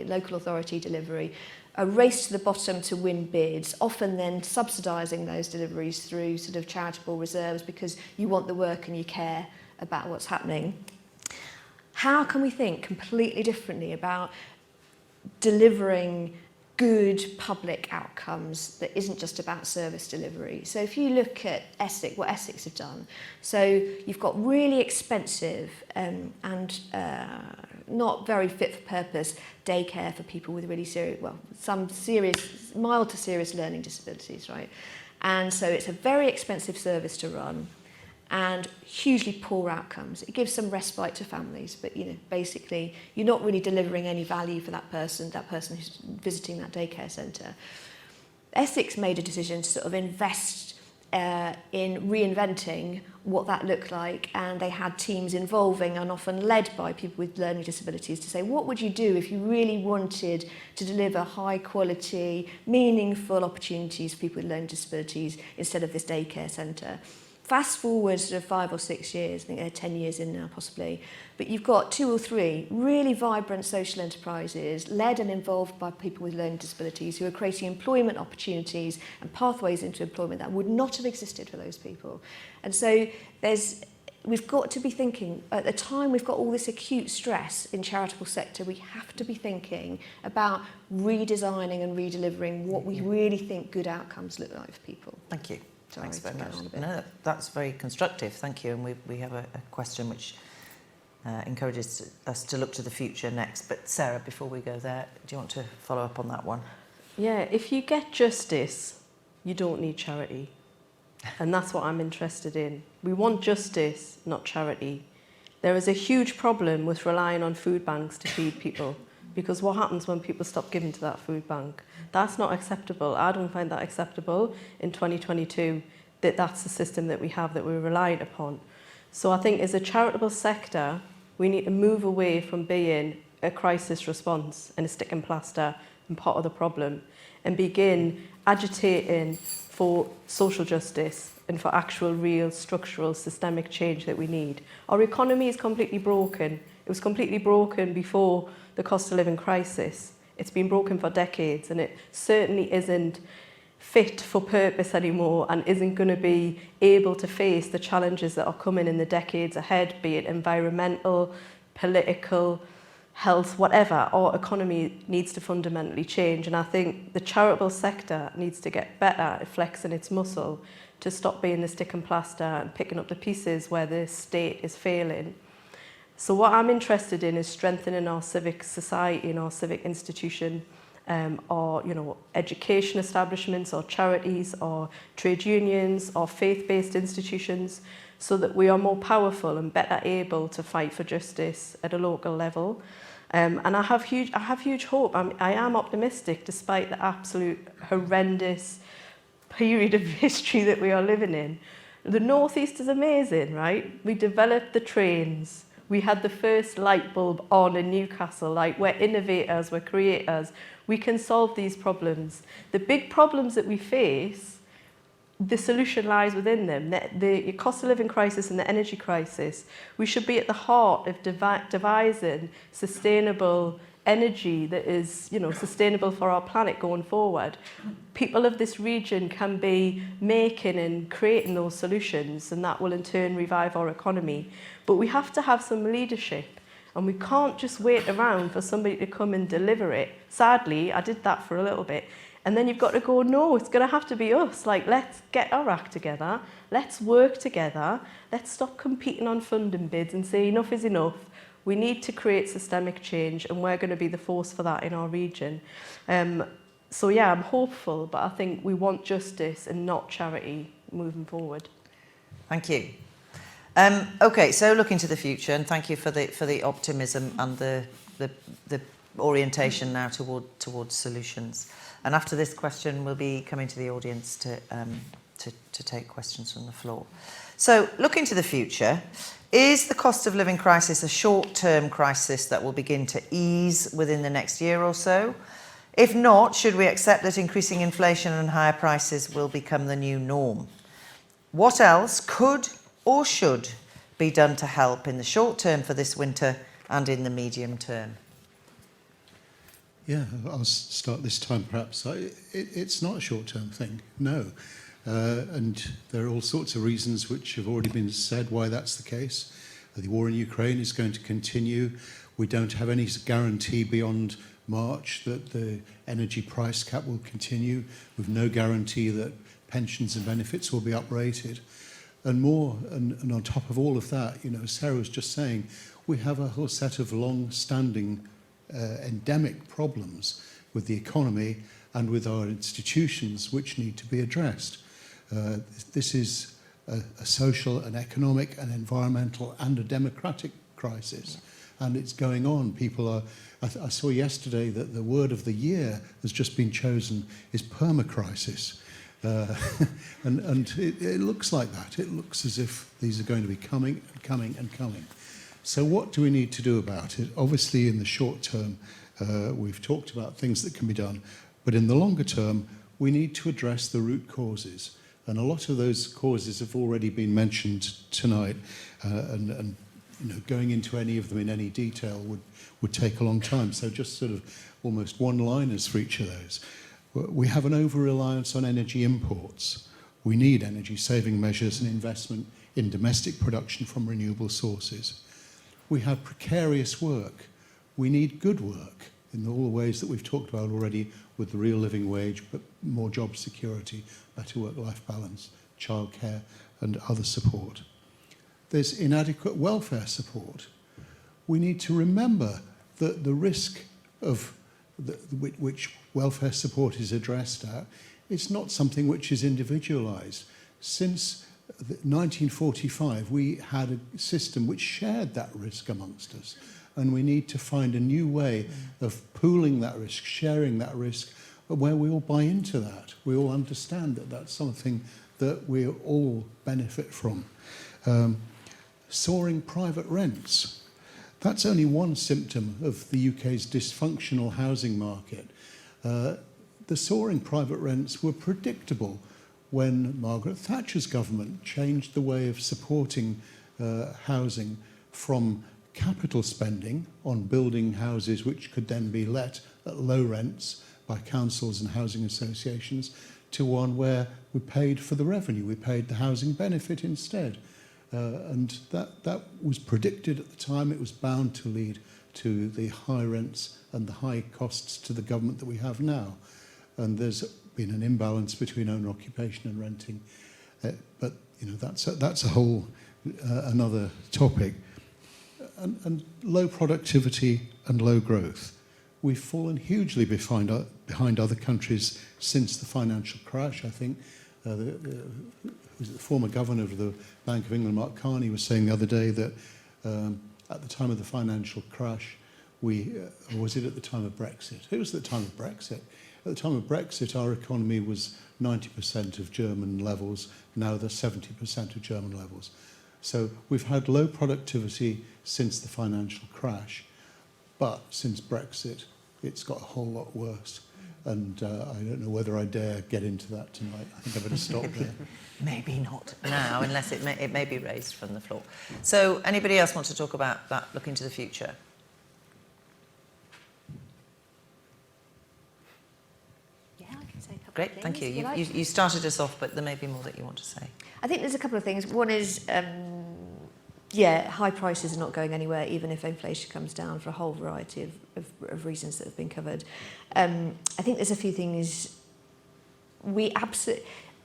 local authority delivery, a race to the bottom to win bids, often then subsidising those deliveries through sort of charitable reserves because you want the work and you care about what's happening. How can we think completely differently about delivering good public outcomes that isn't just about service delivery? So if you look at Essex, what Essex have done, so you've got really expensive and not very fit for purpose daycare for people with really serious, well, some serious, mild to serious learning disabilities, right? And so it's a very expensive service to run and hugely poor outcomes. It gives some respite to families, but you know, basically you're not really delivering any value for that person who's visiting that daycare centre. Essex made a decision to sort of invest in reinventing what that looked like, and they had teams involving and often led by people with learning disabilities to say, what would you do if you really wanted to deliver high quality, meaningful opportunities for people with learning disabilities instead of this daycare centre? Fast forward sort of 5 or 6 years, I think they're 10 years in now possibly, but you've got 2 or 3 really vibrant social enterprises led and involved by people with learning disabilities who are creating employment opportunities and pathways into employment that would not have existed for those people. And so we've got to be thinking, at the time we've got all this acute stress in charitable sector, we have to be thinking about redesigning and redelivering what we really think good outcomes look like for people. Thank you. Sorry Thanks very to much. go on a bit. No, that's very constructive. Thank you. And we have a question which encourages us to look to the future next. But Sarah, before we go there, do you want to follow up on that one? Yeah, if you get justice, you don't need charity. And that's what I'm interested in. We want justice, not charity. There is a huge problem with relying on food banks to feed people, because what happens when people stop giving to that food bank? That's not acceptable. I don't find that acceptable in 2022, that that's the system that we have, that we're relying upon. So I think as a charitable sector, we need to move away from being a crisis response and a stick and plaster and part of the problem, and begin agitating for social justice and for actual, real, structural, systemic change that we need. Our economy is completely broken. It was completely broken before the cost of living crisis. It's been broken for decades, and it certainly isn't fit for purpose anymore and isn't going to be able to face the challenges that are coming in the decades ahead, be it environmental, political, health, whatever. Our economy needs to fundamentally change, and I think the charitable sector needs to get better at flexing its muscle to stop being the stick and plaster and picking up the pieces where the state is failing. So what I'm interested in is strengthening our civic society and our civic institution, our education establishments, our charities, our trade unions, our faith-based institutions, so that we are more powerful and better able to fight for justice at a local level. And I have huge hope. I am optimistic despite the absolute horrendous period of history that we are living in. The North East is amazing, right? We developed the trains. We had the first light bulb on in Newcastle. Like, we're innovators, we're creators. We can solve these problems. The big problems that we face, the solution lies within them. The cost of living crisis and the energy crisis, we should be at the heart of devising sustainable energy that is, sustainable for our planet going forward. People of this region can be making and creating those solutions, and that will in turn revive our economy. But we have to have some leadership, and we can't just wait around for somebody to come and deliver it. Sadly, I did that for a little bit. And then you've got to go, no, it's going to have to be us. Like, let's get our act together. Let's work together. Let's stop competing on funding bids and say enough is enough. We need to create systemic change, and we're going to be the force for that in our region. So yeah, I'm hopeful, but I think we want justice and not charity moving forward. Thank you. Okay, so looking to the future, and thank you for the optimism and the orientation now towards solutions. And after this question, we'll be coming to the audience to take questions from the floor. So, looking to the future, is the cost of living crisis a short-term crisis that will begin to ease within the next year or so? If not, should we accept that increasing inflation and higher prices will become the new norm? What else could or should be done to help in the short term for this winter and in the medium term? Yeah, I'll start this time perhaps. It's not a short-term thing, no. And there are all sorts of reasons which have already been said why that's the case. The war in Ukraine is going to continue. We don't have any guarantee beyond March that the energy price cap will continue, with no guarantee that pensions and benefits will be uprated. And on top of all of that, you know, Sarah was just saying, we have a whole set of long-standing endemic problems with the economy and with our institutions which need to be addressed. This is a social, an economic, an environmental and a democratic crisis. And it's going on. People are... I saw yesterday that the word of the year has just been chosen is permacrisis. And it looks like that. It looks as if these are going to be coming and coming and coming. So what do we need to do about it? Obviously, in the short term, we've talked about things that can be done. But in the longer term, we need to address the root causes. And a lot of those causes have already been mentioned tonight. And you know, going into any of them in any detail would take a long time. So just sort of almost one-liners for each of those. We have an over-reliance on energy imports. We need energy-saving measures and investment in domestic production from renewable sources. We have precarious work. We need good work in all the ways that we've talked about already, with the real living wage, but more job security, better work-life balance, childcare, and other support. There's inadequate welfare support. We need to remember that the risk of which welfare support is addressed at, it's not something which is individualised. Since 1945, we had a system which shared that risk amongst us, and we need to find a new way of pooling that risk, sharing that risk, where we all buy into that. We all understand that that's something that we all benefit from. Soaring private rents. That's only one symptom of the UK's dysfunctional housing market. The soaring private rents were predictable when Margaret Thatcher's government changed the way of supporting housing from capital spending on building houses which could then be let at low rents by councils and housing associations, to one where we paid for the revenue, we paid the housing benefit instead. And that was predicted at the time. It was bound to lead to the high rents and the high costs to the government that we have now. And there's been an imbalance between owner occupation and renting. But you know, that's a whole another topic. And low productivity and low growth. We've fallen hugely behind other countries since the financial crash. I think the former governor of the Bank of England, Mark Carney, was saying the other day that at the time of the financial crash, or was it at the time of Brexit? It was at the time of Brexit. At the time of Brexit, our economy was 90% of German levels. Now they're 70% of German levels. So we've had low productivity since the financial crash, but since Brexit, it's got a whole lot worse. And I don't know whether I dare get into that tonight. I think I better stop there. Maybe not now, unless it may be raised from the floor. So anybody else want to talk about that, looking to the future? Yeah, I can say a couple Great, of things, thank you. if like. You started us off, but there may be more that you want to say. I think there's a couple of things. One is, high prices are not going anywhere, even if inflation comes down, for a whole variety of reasons that have been covered. I think there's a few things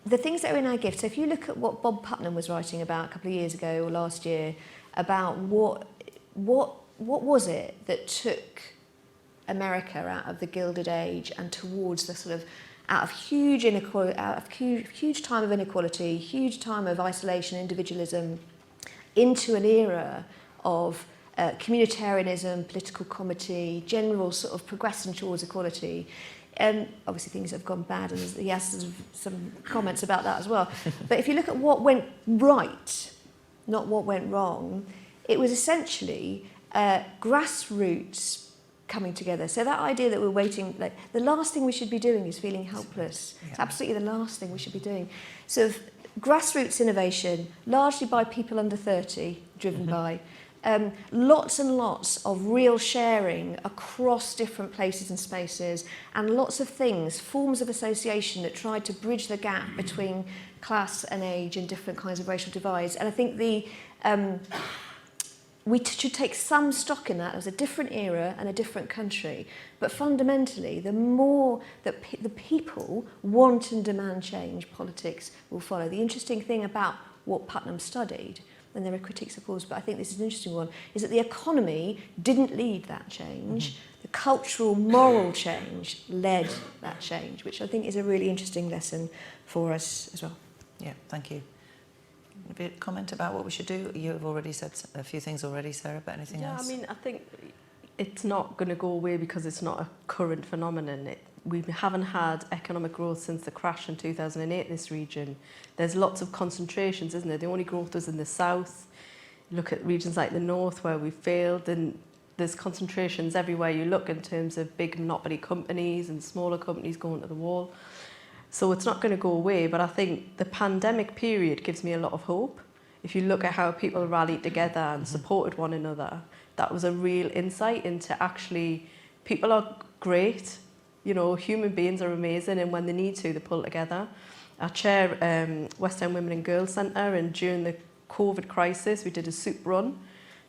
the things that are in our gift. So if you look at what Bob Putnam was writing about a couple of years ago or last year, about what was it that took America out of the Gilded Age and towards the sort of out of huge inequality, out of huge time of inequality, huge time of isolation, individualism, into an era of communitarianism, political comity, general sort of progression towards equality. Obviously things have gone bad, and he has sort of some comments about that as well. But if you look at what went right, not what went wrong, it was essentially grassroots coming together. So that idea that we're waiting, like the last thing we should be doing is feeling helpless. Yeah. It's absolutely the last thing we should be doing. So grassroots innovation, largely by people under 30, driven by lots and lots of real sharing across different places and spaces, and lots of things, forms of association that tried to bridge the gap between class and age and different kinds of racial divides. And I think we should take some stock in that. It was a different era and a different country. But fundamentally, the more that the people want and demand change, politics will follow. The interesting thing about what Putnam studied, and there are critics of course, but I think this is an interesting one, is that the economy didn't lead that change. Mm-hmm. The cultural, moral change led that change, which I think is a really interesting lesson for us as well. Yeah, thank you. A comment about what we should do? You have already said a few things already, Sarah, but anything else? Yeah, I mean, I think it's not going to go away because it's not a current phenomenon. We haven't had economic growth since the crash in 2008 in this region. There's lots of concentrations, isn't there? The only growth was in the south. Look at regions like the north where we failed, and there's concentrations everywhere you look in terms of big monopoly companies and smaller companies going to the wall. So it's not going to go away, but I think the pandemic period gives me a lot of hope. If you look at how people rallied together and supported one another, that was a real insight into actually people are great, you know, human beings are amazing, and when they need to, they pull together. I chair West End Women and Girls Centre, and during the COVID crisis, we did a soup run.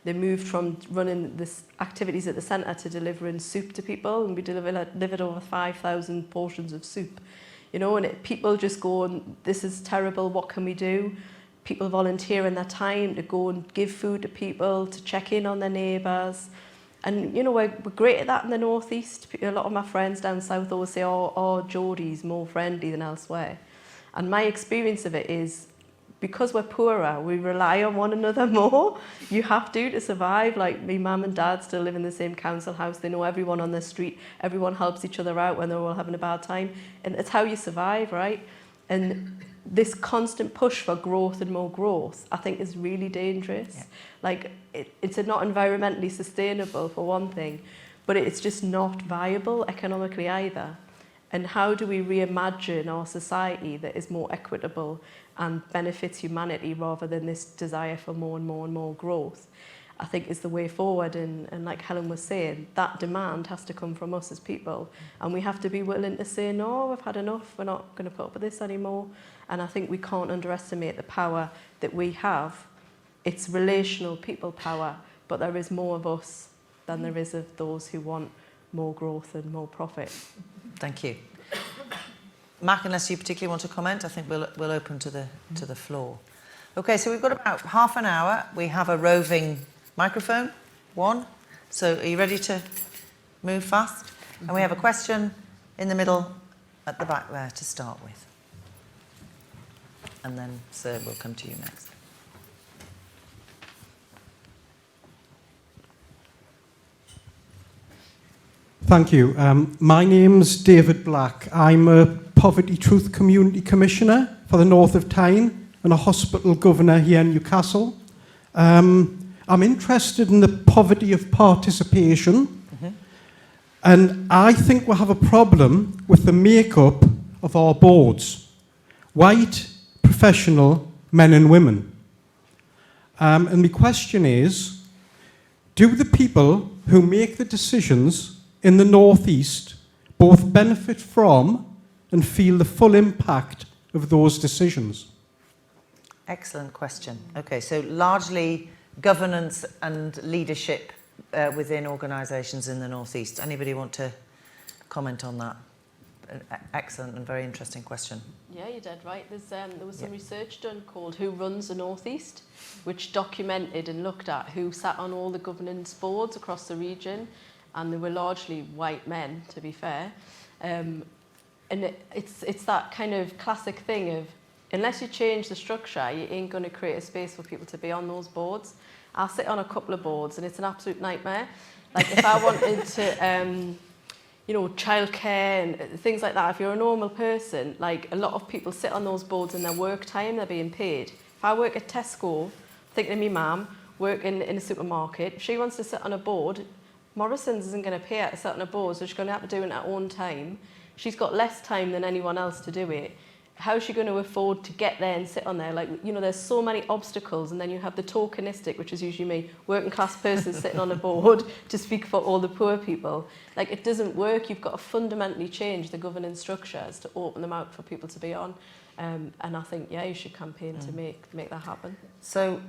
They moved from running this activities at the centre to delivering soup to people, and we delivered over 5,000 portions of soup. You know, and people just go, this is terrible, what can we do? People volunteering their time to go and give food to people, to check in on their neighbours. And, you know, we're great at that in the North East. A lot of my friends down south always say, Geordie's more friendly than elsewhere. And my experience of it is, because we're poorer, we rely on one another more. You have to survive. Like, my mum and dad still live in the same council house. They know everyone on the street. Everyone helps each other out when they're all having a bad time. And it's how you survive, right? And this constant push for growth and more growth, I think, is really dangerous. Yeah. Like, it's not environmentally sustainable, for one thing, but it's just not viable economically either. And how do we reimagine our society that is more equitable and benefits humanity rather than this desire for more and more and more growth, I think is the way forward. And like Helen was saying, that demand has to come from us as people. And we have to be willing to say, no, we've had enough, we're not going to put up with this anymore. And I think we can't underestimate the power that we have. It's relational people power, but there is more of us than there is of those who want more growth and more profit. Thank you. Mack, unless you particularly want to comment, I think we'll open to the floor. Okay, so we've got about half an hour. We have a roving microphone, one. So are you ready to move fast? And we have a question in the middle at the back there to start with. And then, sir, we'll come to you next. Thank you. My name's David Black. I'm a Poverty Truth Community Commissioner for the North of Tyne and a hospital governor here in Newcastle. I'm interested in the poverty of participation, and I think we have a problem with the makeup of our boards. White, professional men and women. And my question is, do the people who make the decisions in the North East both benefit from and feel the full impact of those decisions? Excellent question. Okay, so largely governance and leadership within organisations in the North East. Anybody want to comment on that? Excellent and very interesting question. Yeah, you're dead right. There was some research done called Who Runs the North East, which documented and looked at who sat on all the governance boards across the region, and they were largely white men, to be fair. And it's that kind of classic thing of unless you change the structure, you ain't going to create a space for people to be on those boards. I sit on a couple of boards and it's an absolute nightmare. Like if I wanted to, you know, childcare and things like that, if you're a normal person, like a lot of people sit on those boards in their work time, they're being paid. If I work at Tesco, thinking of me mum, working in a supermarket, if she wants to sit on a board, Morrison's isn't going to pay her to sit on a board, so she's going to have to do it in her own time. She's got less time than anyone else to do it. How's she going to afford to get there and sit on there? Like, you know, there's so many obstacles, and then you have the tokenistic, which is usually me, working class person sitting on a board to speak for all the poor people. Like, it doesn't work. You've got to fundamentally change the governance structures to open them out for people to be on. And I think, yeah, you should campaign to make that happen. So,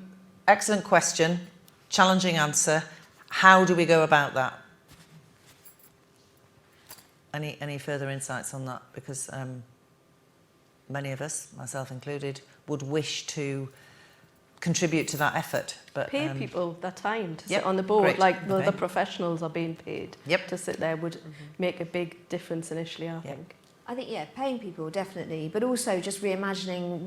excellent question, challenging answer. How do we go about that? Any further insights on that? Because many of us, myself included, would wish to contribute to that effort. But pay people their time to yep, sit on the board, great. like the Okay. other professionals are being paid. Yep. To sit there would make a big difference initially, I think. I think, yeah, paying people, definitely, but also just reimagining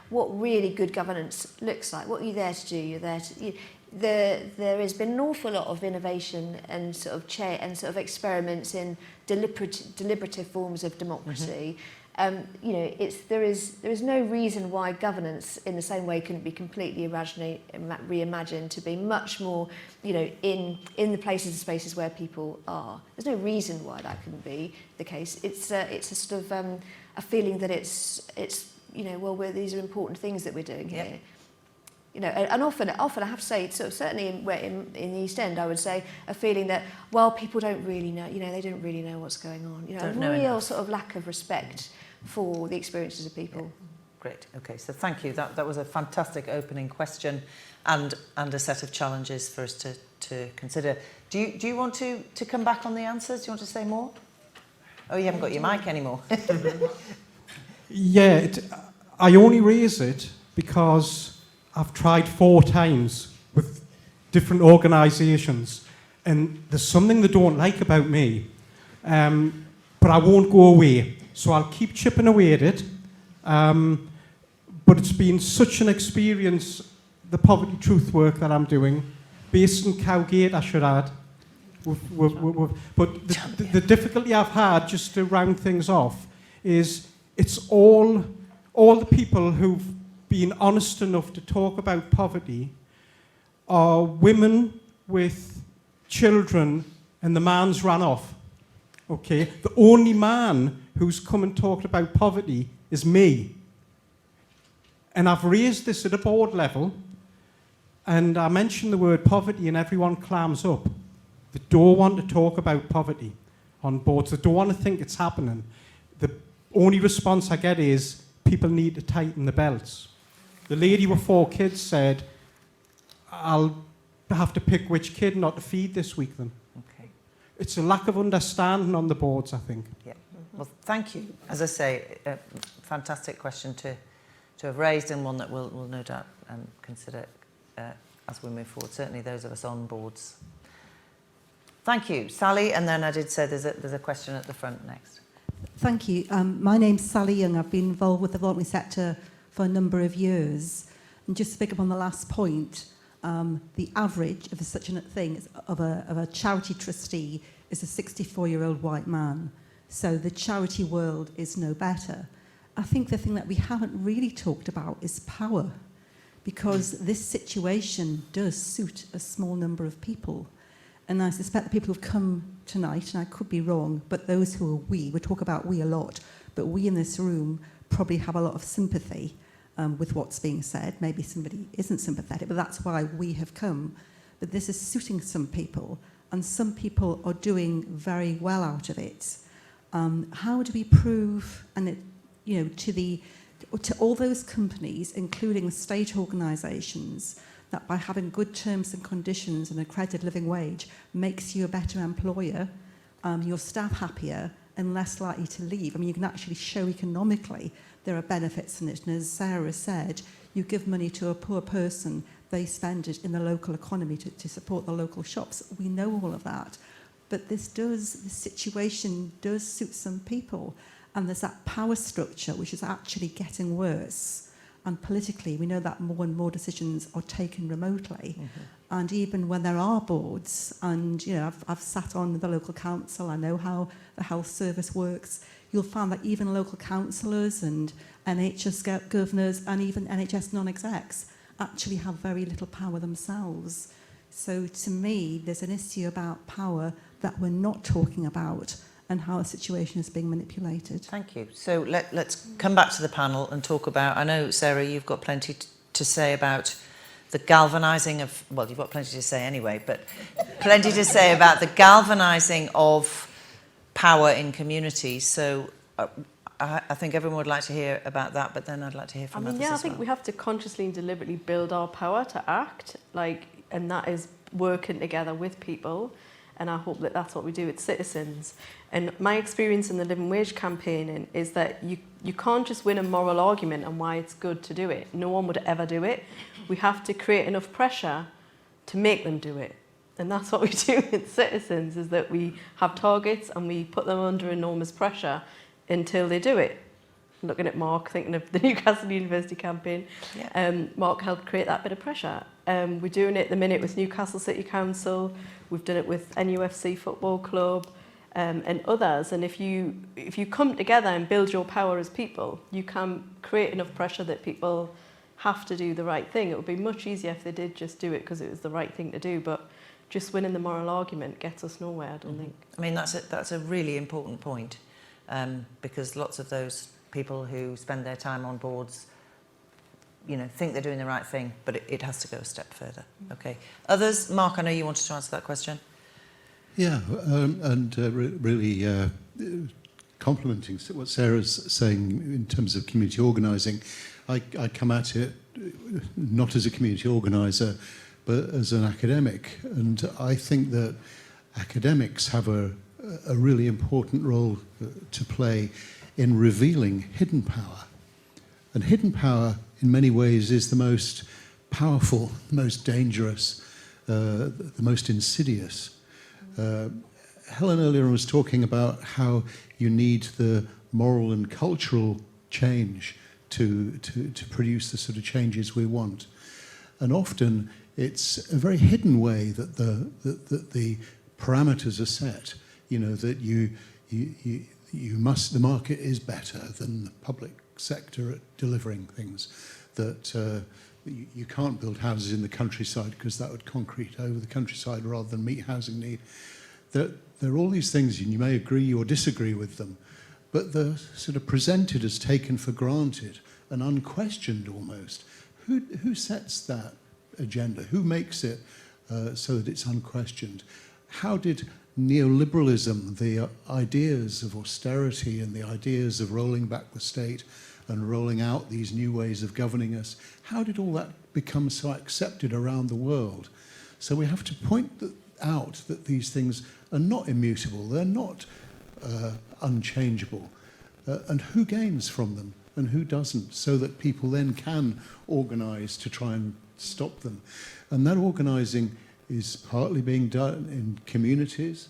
what really good governance looks like. What are you there to do? You're there to... There has been an awful lot of innovation and sort of experiments in deliberative forms of democracy. You know, there is no reason why governance in the same way couldn't be completely reimagined to be much more, you know, in the places and spaces where people are. There's no reason why that couldn't be the case. It's a sort of a feeling that it's you know, well, these are important things that we're doing here. Yep. You know, and often I have to say, sort of certainly in the East End, I would say a feeling that, well, people don't really know, you know, they don't really know what's going on. You know, Don't a know real enough. sort of lack of respect for the experiences of people. Yeah. Great. Okay. So thank you. That was a fantastic opening question, and a set of challenges for us to consider. Do you want to come back on the answers? Do you want to say more? Oh, you haven't got your mic anymore. Yeah, I only raise it because I've tried 4 times with different organisations, and there's something they don't like about me, but I won't go away. So I'll keep chipping away at it. But it's been such an experience, the poverty truth work that I'm doing, based in Cowgate, I should add. But the difficulty I've had, just to round things off, is it's all the people who've been honest enough to talk about poverty are women with children, and the man's ran off. Okay, the only man who's come and talked about poverty is me. And I've raised this at a board level, and I mention the word poverty and everyone clams up. They don't want to talk about poverty on boards. They don't want to think it's happening. The only response I get is people need to tighten the belts. The lady with 4 kids said, I'll have to pick which kid not to feed this week then. Okay. It's a lack of understanding on the boards, I think. Yeah. Well, thank you. As I say, a fantastic question to have raised, and one that we'll no doubt consider as we move forward. Certainly those of us on boards. Thank you, Sally. And then I did say there's a question at the front next. Thank you. My name's Sally Young. I've been involved with the voluntary sector for a number of years. And just to pick up on the last point, the average of such a thing of a charity trustee is a 64-year-old white man. So the charity world is no better. I think the thing that we haven't really talked about is power, because this situation does suit a small number of people. And I suspect the people who've come tonight, and I could be wrong, but those who are we talk about we a lot, but we in this room probably have a lot of sympathy with what's being said. Maybe somebody isn't sympathetic, but that's why we have come. But this is suiting some people, and some people are doing very well out of it. How do we prove, and it, you know, to all those companies, including state organisations, that by having good terms and conditions and a credited living wage makes you a better employer, your staff happier and less likely to leave? I mean, you can actually show economically there are benefits in it. And as Sarah said, you give money to a poor person, they spend it in the local economy to support the local shops. We know all of that. But this situation does suit some people. And there's that power structure which is actually getting worse. And politically, we know that more and more decisions are taken remotely. And even when there are boards, and I've sat on the local council, I know how the health service works, you'll find that even local councillors and NHS governors and even NHS non-execs actually have very little power themselves. So to me, there's an issue about power that we're not talking about and how a situation is being manipulated. Thank you. So let's come back to the panel and talk about, I know, Sarah, you've got plenty to say about the galvanising of, well, you've got plenty to say anyway, but plenty to say about the galvanising of power in communities. So I think everyone would like to hear about that, but then I'd like to hear from others as well. I think we have to consciously and deliberately build our power to act, and that is working together with people. And I hope that that's what we do with citizens. And my experience in the living wage campaigning is that you can't just win a moral argument on why it's good to do it. No one would ever do it. We have to create enough pressure to make them do it. And that's what we do with citizens, is that we have targets and we put them under enormous pressure until they do it. Looking at Mark, thinking of the Newcastle University campaign, Mark helped create that bit of pressure. We're doing it at the minute with Newcastle City Council. We've done it with NUFC Football Club and others. And if you come together and build your power as people, you can create enough pressure that people have to do the right thing. It would be much easier if they did just do it because it was the right thing to do. But just winning the moral argument gets us nowhere, I don't think. I mean, that's a really important point, because lots of those people who spend their time on boards, think they're doing the right thing, but it has to go a step further. Okay. Others? Mark, I know you wanted to answer that question. Yeah, and really complimenting what Sarah's saying in terms of community organising. I come at it not as a community organiser, but as an academic. And I think that academics have a really important role to play in revealing hidden power. And hidden power, in many ways, is the most powerful, the most dangerous, the most insidious. Helen earlier was talking about how you need the moral and cultural change to produce the sort of changes we want. And often it's a very hidden way that the parameters are set. That the market is better than the public sector at delivering things, that you can't build houses in the countryside because that would concrete over the countryside rather than meet housing need. There are all these things, and you may agree or disagree with them, but they're sort of presented as taken for granted and unquestioned almost. Who sets that agenda? Who makes it so that it's unquestioned? How did neoliberalism, the ideas of austerity and the ideas of rolling back the state and rolling out these new ways of governing us, how did all that become so accepted around the world? So we have to point out that these things are not immutable, they're not unchangeable, and who gains from them and who doesn't, so that people then can organise to try and stop them. And that organising is partly being done in communities,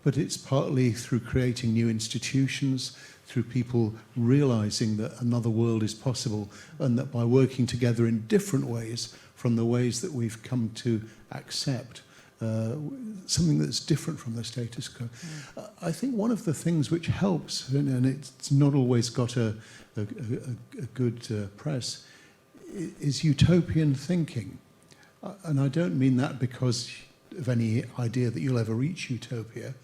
but it's partly through creating new institutions, through people realising that another world is possible, and that by working together in different ways from the ways that we've come to accept, something that's different from the status quo. I think one of the things which helps, and it's not always got a good press, is utopian thinking. And I don't mean that because of any idea that you'll ever reach utopia,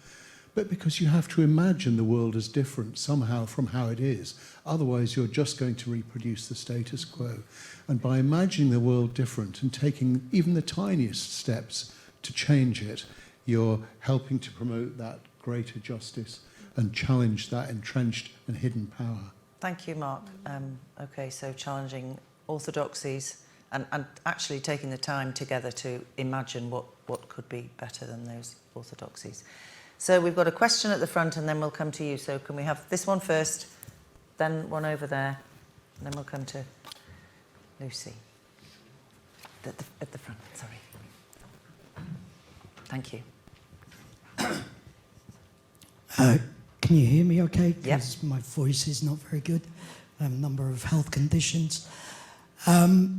but because you have to imagine the world as different somehow from how it is. Otherwise, you're just going to reproduce the status quo. And by imagining the world different and taking even the tiniest steps to change it, you're helping to promote that greater justice and challenge that entrenched and hidden power. Thank you, Mark. Okay, so challenging orthodoxies and actually taking the time together to imagine what could be better than those orthodoxies. So we've got a question at the front and then we'll come to you. So can we have this one first, then one over there, and then we'll come to Lucy. At the front, sorry. Thank you. Can you hear me okay? Yep. Because my voice is not very good. I have a number of health conditions. I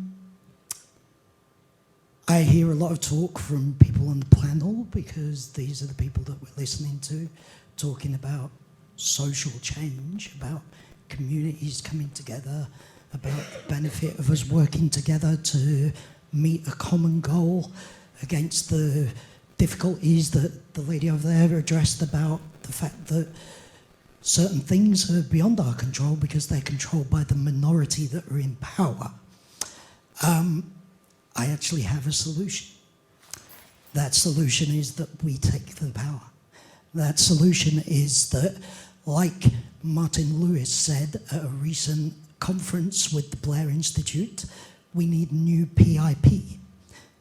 hear a lot of talk from people on the panel, because these are the people that we're listening to, talking about social change, about communities coming together, about the benefit of us working together to meet a common goal against the difficulties that the lady over there addressed about the fact that certain things are beyond our control because they're controlled by the minority that are in power. I actually have a solution. That solution is that we take the power. That solution is that, like Martin Lewis said at a recent conference with the Blair Institute, we need new PIP.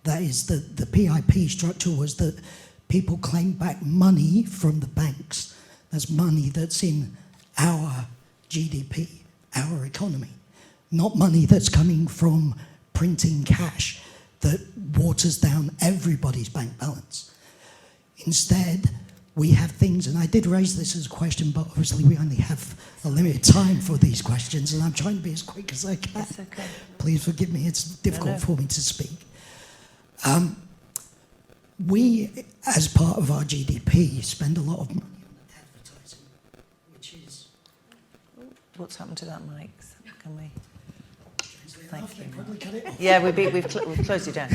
That is, the PIP structure was that people claim back money from the banks. That's money that's in our GDP, our economy, not money that's coming from printing cash that waters down everybody's bank balance. Instead, we have things, and I did raise this as a question, but obviously we only have a limited time for these questions, and I'm trying to be as quick as I can. That's okay. Please forgive me, it's difficult No. for me to speak. We, as part of our GDP, spend a lot of money on advertising, which is... What's happened to that mic? Can we? Thank you. Probably cut it off. Yeah, we've closed you down.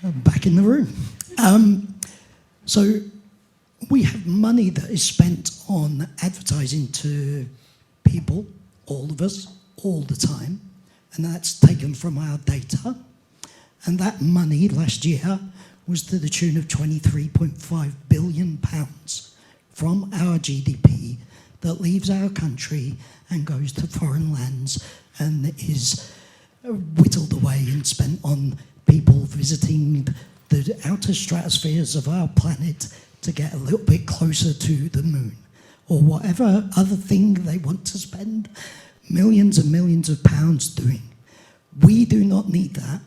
Back in the room. So we have money that is spent on advertising to people, all of us, all the time, and that's taken from our data. And that money last year was to the tune of £23.5 billion from our GDP that leaves our country and goes to foreign lands and is whittled away and spent on people visiting the outer stratospheres of our planet to get a little bit closer to the moon, or whatever other thing they want to spend millions and millions of pounds doing. We do not need that.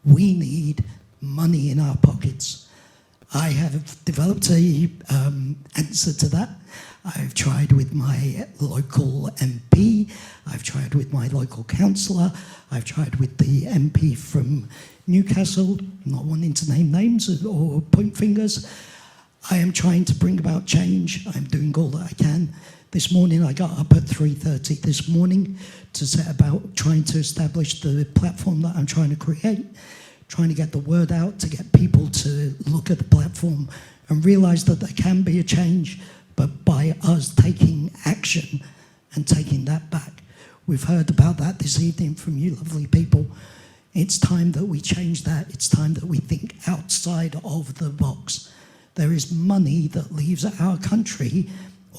We need money in our pockets. I have developed a answer to that. I've tried with my local MP, I've tried with my local councillor, I've tried with the MP from Newcastle, not wanting to name names or point fingers. I am trying to bring about change. I'm doing all that I can. This morning I got up at 3:30 this morning to set about trying to establish the platform that I'm trying to create, trying to get the word out, to get people to look at the platform and realise that there can be a change, but by us taking action and taking that back. We've heard about that this evening from you lovely people. It's time that we change that. It's time that we think outside of the box. There is money that leaves our country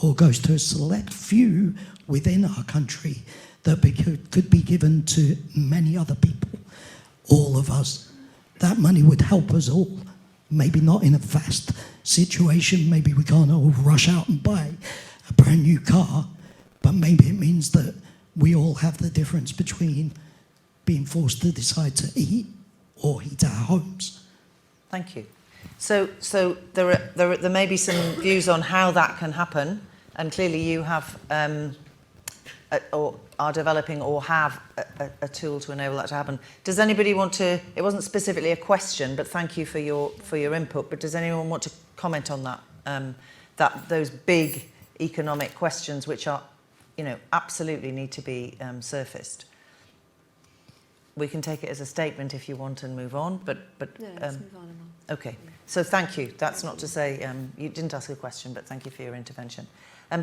or goes to a select few within our country that could be given to many other people, all of us. That money would help us all. Maybe not in a fast situation, maybe we can't all rush out and buy a brand new car, but maybe it means that we all have the difference between being forced to decide to eat or heat our homes. Thank you. So there may be some views on how that can happen, and clearly you have or are developing or have a tool to enable that to happen. Does anybody want to? It wasn't specifically a question, but thank you for your input. But does anyone want to comment on that? Those big economic questions, which are, absolutely need to be surfaced. We can take it as a statement if you want and move on, but No, let's move on. okay. So thank you. That's not to say you didn't ask a question, but thank you for your intervention.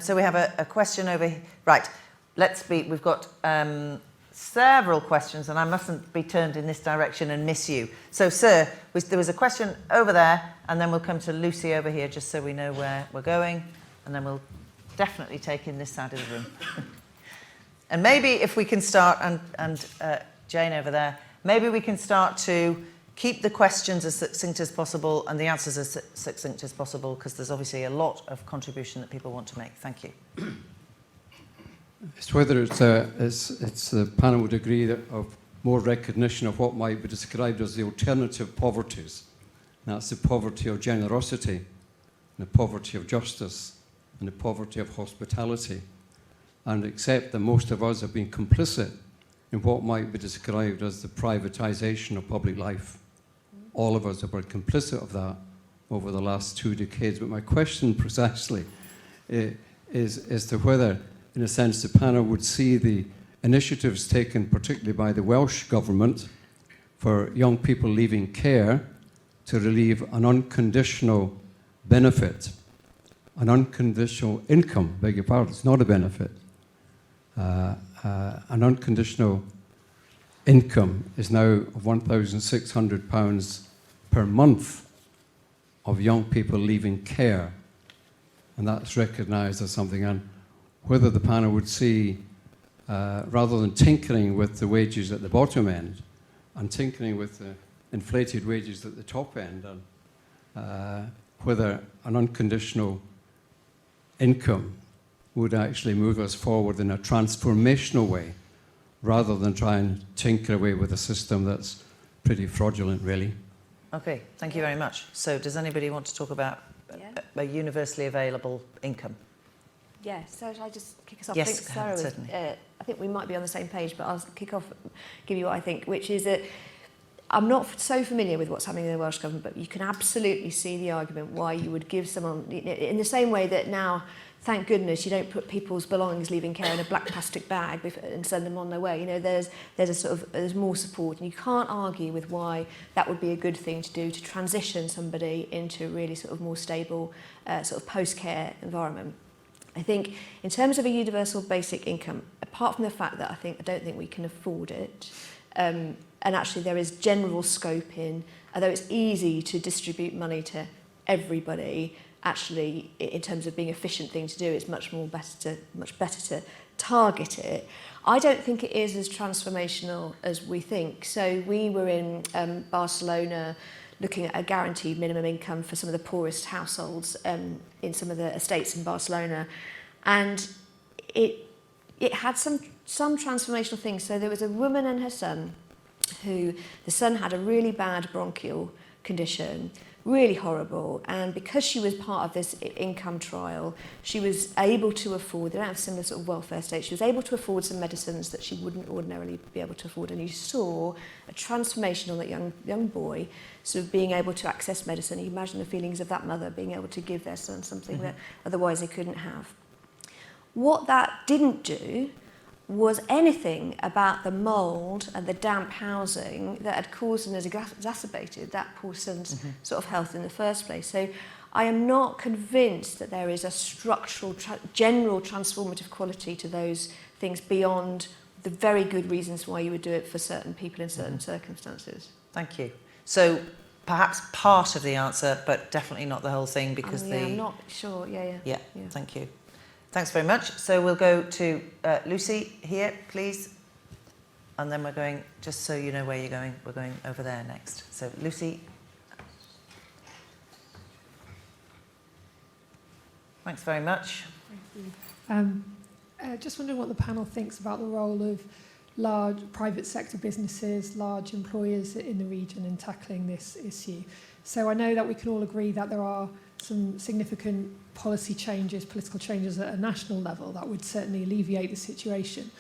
So we have a question over here. Right. We've got several questions, and I mustn't be turned in this direction and miss you. So, sir, there was a question over there, and then we'll come to Lucy over here, just so we know where we're going, and then we'll definitely take in this side of the room. And maybe if we can start, and Jane over there, maybe we can start to keep the questions as succinct as possible and the answers as succinct as possible, because there's obviously a lot of contribution that people want to make. Thank you. It's whether it's the panel would agree that of more recognition of what might be described as the alternative poverties. That's the poverty of generosity, the poverty of justice, and the poverty of hospitality, and accept that most of us have been complicit in what might be described as the privatisation of public life. All of us have been complicit of that over the last 2 decades. But my question precisely is as to whether, in a sense, the panel would see the initiatives taken particularly by the Welsh Government for young people leaving care to relieve an unconditional benefit, an unconditional income, beg your pardon, it's not a benefit. An unconditional income is now £1,600 per month of young people leaving care, and that's recognised as something. And whether the panel would see, rather than tinkering with the wages at the bottom end and tinkering with the inflated wages at the top end, and whether an unconditional income would actually move us forward in a transformational way, rather than try and tinker away with a system that's pretty fraudulent, really. Okay, thank you very much. So does anybody want to talk about a universally available income? Yeah, so shall I just kick us off? Yes, I think Sarah was, certainly. I think we might be on the same page, but I'll kick off, give you what I think, which is that I'm not so familiar with what's happening in the Welsh Government, but you can absolutely see the argument why you would give someone, in the same way that now, thank goodness, you don't put people's belongings leaving care in a black plastic bag and send them on their way. You know, there's more support, and you can't argue with why that would be a good thing to do to transition somebody into a really sort of more stable sort of post-care environment. I think in terms of a universal basic income, apart from the fact that I don't think we can afford it, and actually there is general scope in, although it's easy to distribute money to everybody, actually in terms of being an efficient thing to do, it's much better to target it. I don't think it is as transformational as we think. So we were in Barcelona looking at a guaranteed minimum income for some of the poorest households in some of the estates in Barcelona, and it had some transformational things. So there was a woman and her son, who the son had a really bad bronchial condition, really horrible, and because she was part of this income trial, she was able to afford, they don't have similar sort of welfare state, she was able to afford some medicines that she wouldn't ordinarily be able to afford, and you saw a transformation on that young boy sort of being able to access medicine. You imagine the feelings of that mother being able to give their son something that otherwise they couldn't have. What that didn't do was anything about the mould and the damp housing that had caused and has exacerbated that poor son's sort of health in the first place. So I am not convinced that there is a structural, general transformative quality to those things beyond the very good reasons why you would do it for certain people in certain circumstances. Thank you. So perhaps part of the answer, but definitely not the whole thing, because I'm not sure. Yeah. Thank you. Thanks very much. So we'll go to Lucy here, please. And then we're going, just so you know where you're going, we're going over there next. So Lucy. Thanks very much. Thank you. Just wondering what the panel thinks about the role of large private sector businesses, large employers in the region in tackling this issue. So I know that we can all agree that there are some significant policy changes, political changes at a national level that would certainly alleviate the situation.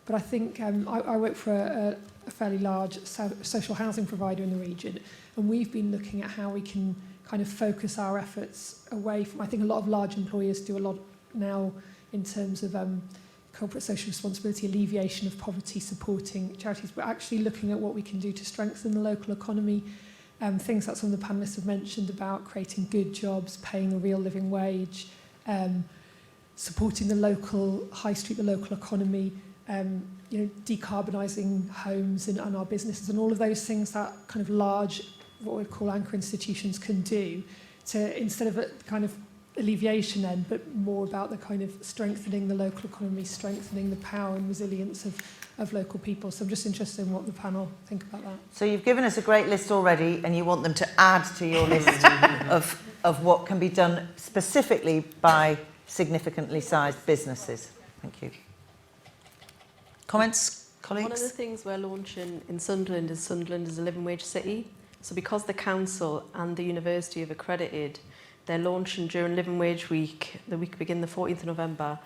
But I think I work for a fairly large social housing provider in the region, and we've been looking at how we can kind of focus our efforts away from, I think a lot of large employers do a lot now in terms of corporate social responsibility, alleviation of poverty, supporting charities, but actually looking at what we can do to strengthen the local economy. Things that some of the panellists have mentioned about creating good jobs, paying a real living wage, supporting the local high street, the local economy, decarbonising homes and our businesses, and all of those things that kind of large, what we call anchor institutions can do, to instead of a kind of alleviation then, but more about the kind of strengthening the local economy, strengthening the power and resilience of local people. So I'm just interested in what the panel think about that. So you've given us a great list already, and you want them to add to your list of what can be done specifically by significantly sized businesses. Thank you. Comments, colleagues? One of the things we're launching in Sunderland is a living wage city. So because the council and the university have accredited They're launching during Living Wage Week, the week beginning the 14th of November,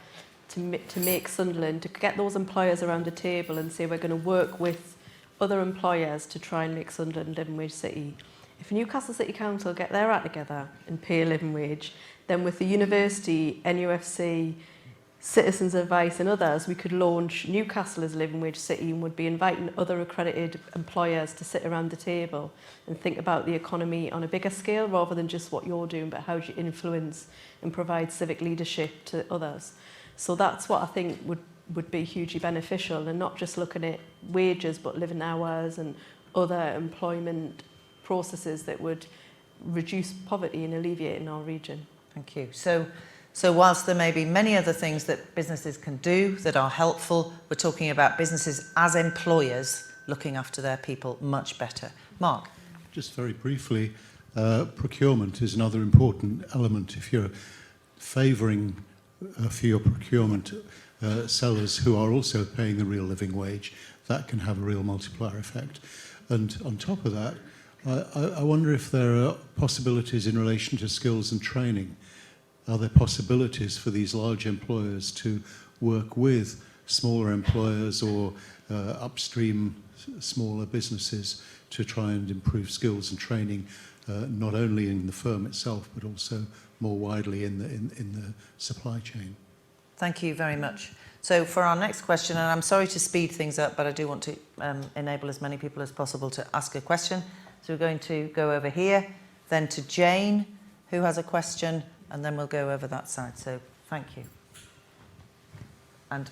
to make Sunderland, to get those employers around the table and say we're going to work with other employers to try and make Sunderland a living wage city. If Newcastle City Council get their act together and pay a living wage, then with the university, NUFC, Citizens Advice and others, we could launch Newcastle as a living wage city and would be inviting other accredited employers to sit around the table and think about the economy on a bigger scale rather than just what you're doing, but how do you influence and provide civic leadership to others. So that's what I think would be hugely beneficial, and not just looking at wages but living hours and other employment processes that would reduce poverty and alleviate in our region. Thank you. So whilst there may be many other things that businesses can do that are helpful, we're talking about businesses as employers looking after their people much better. Mark? Just very briefly, procurement is another important element. If you're favouring for your procurement sellers who are also paying the real living wage, that can have a real multiplier effect. And on top of that, I wonder if there are possibilities in relation to skills and training. Are there possibilities for these large employers to work with smaller employers or upstream smaller businesses to try and improve skills and training, not only in the firm itself, but also more widely in the supply chain? Thank you very much. So for our next question, and I'm sorry to speed things up, but I do want to enable as many people as possible to ask a question. So we're going to go over here, then to Jane, who has a question, and then we'll go over that side. So thank you. And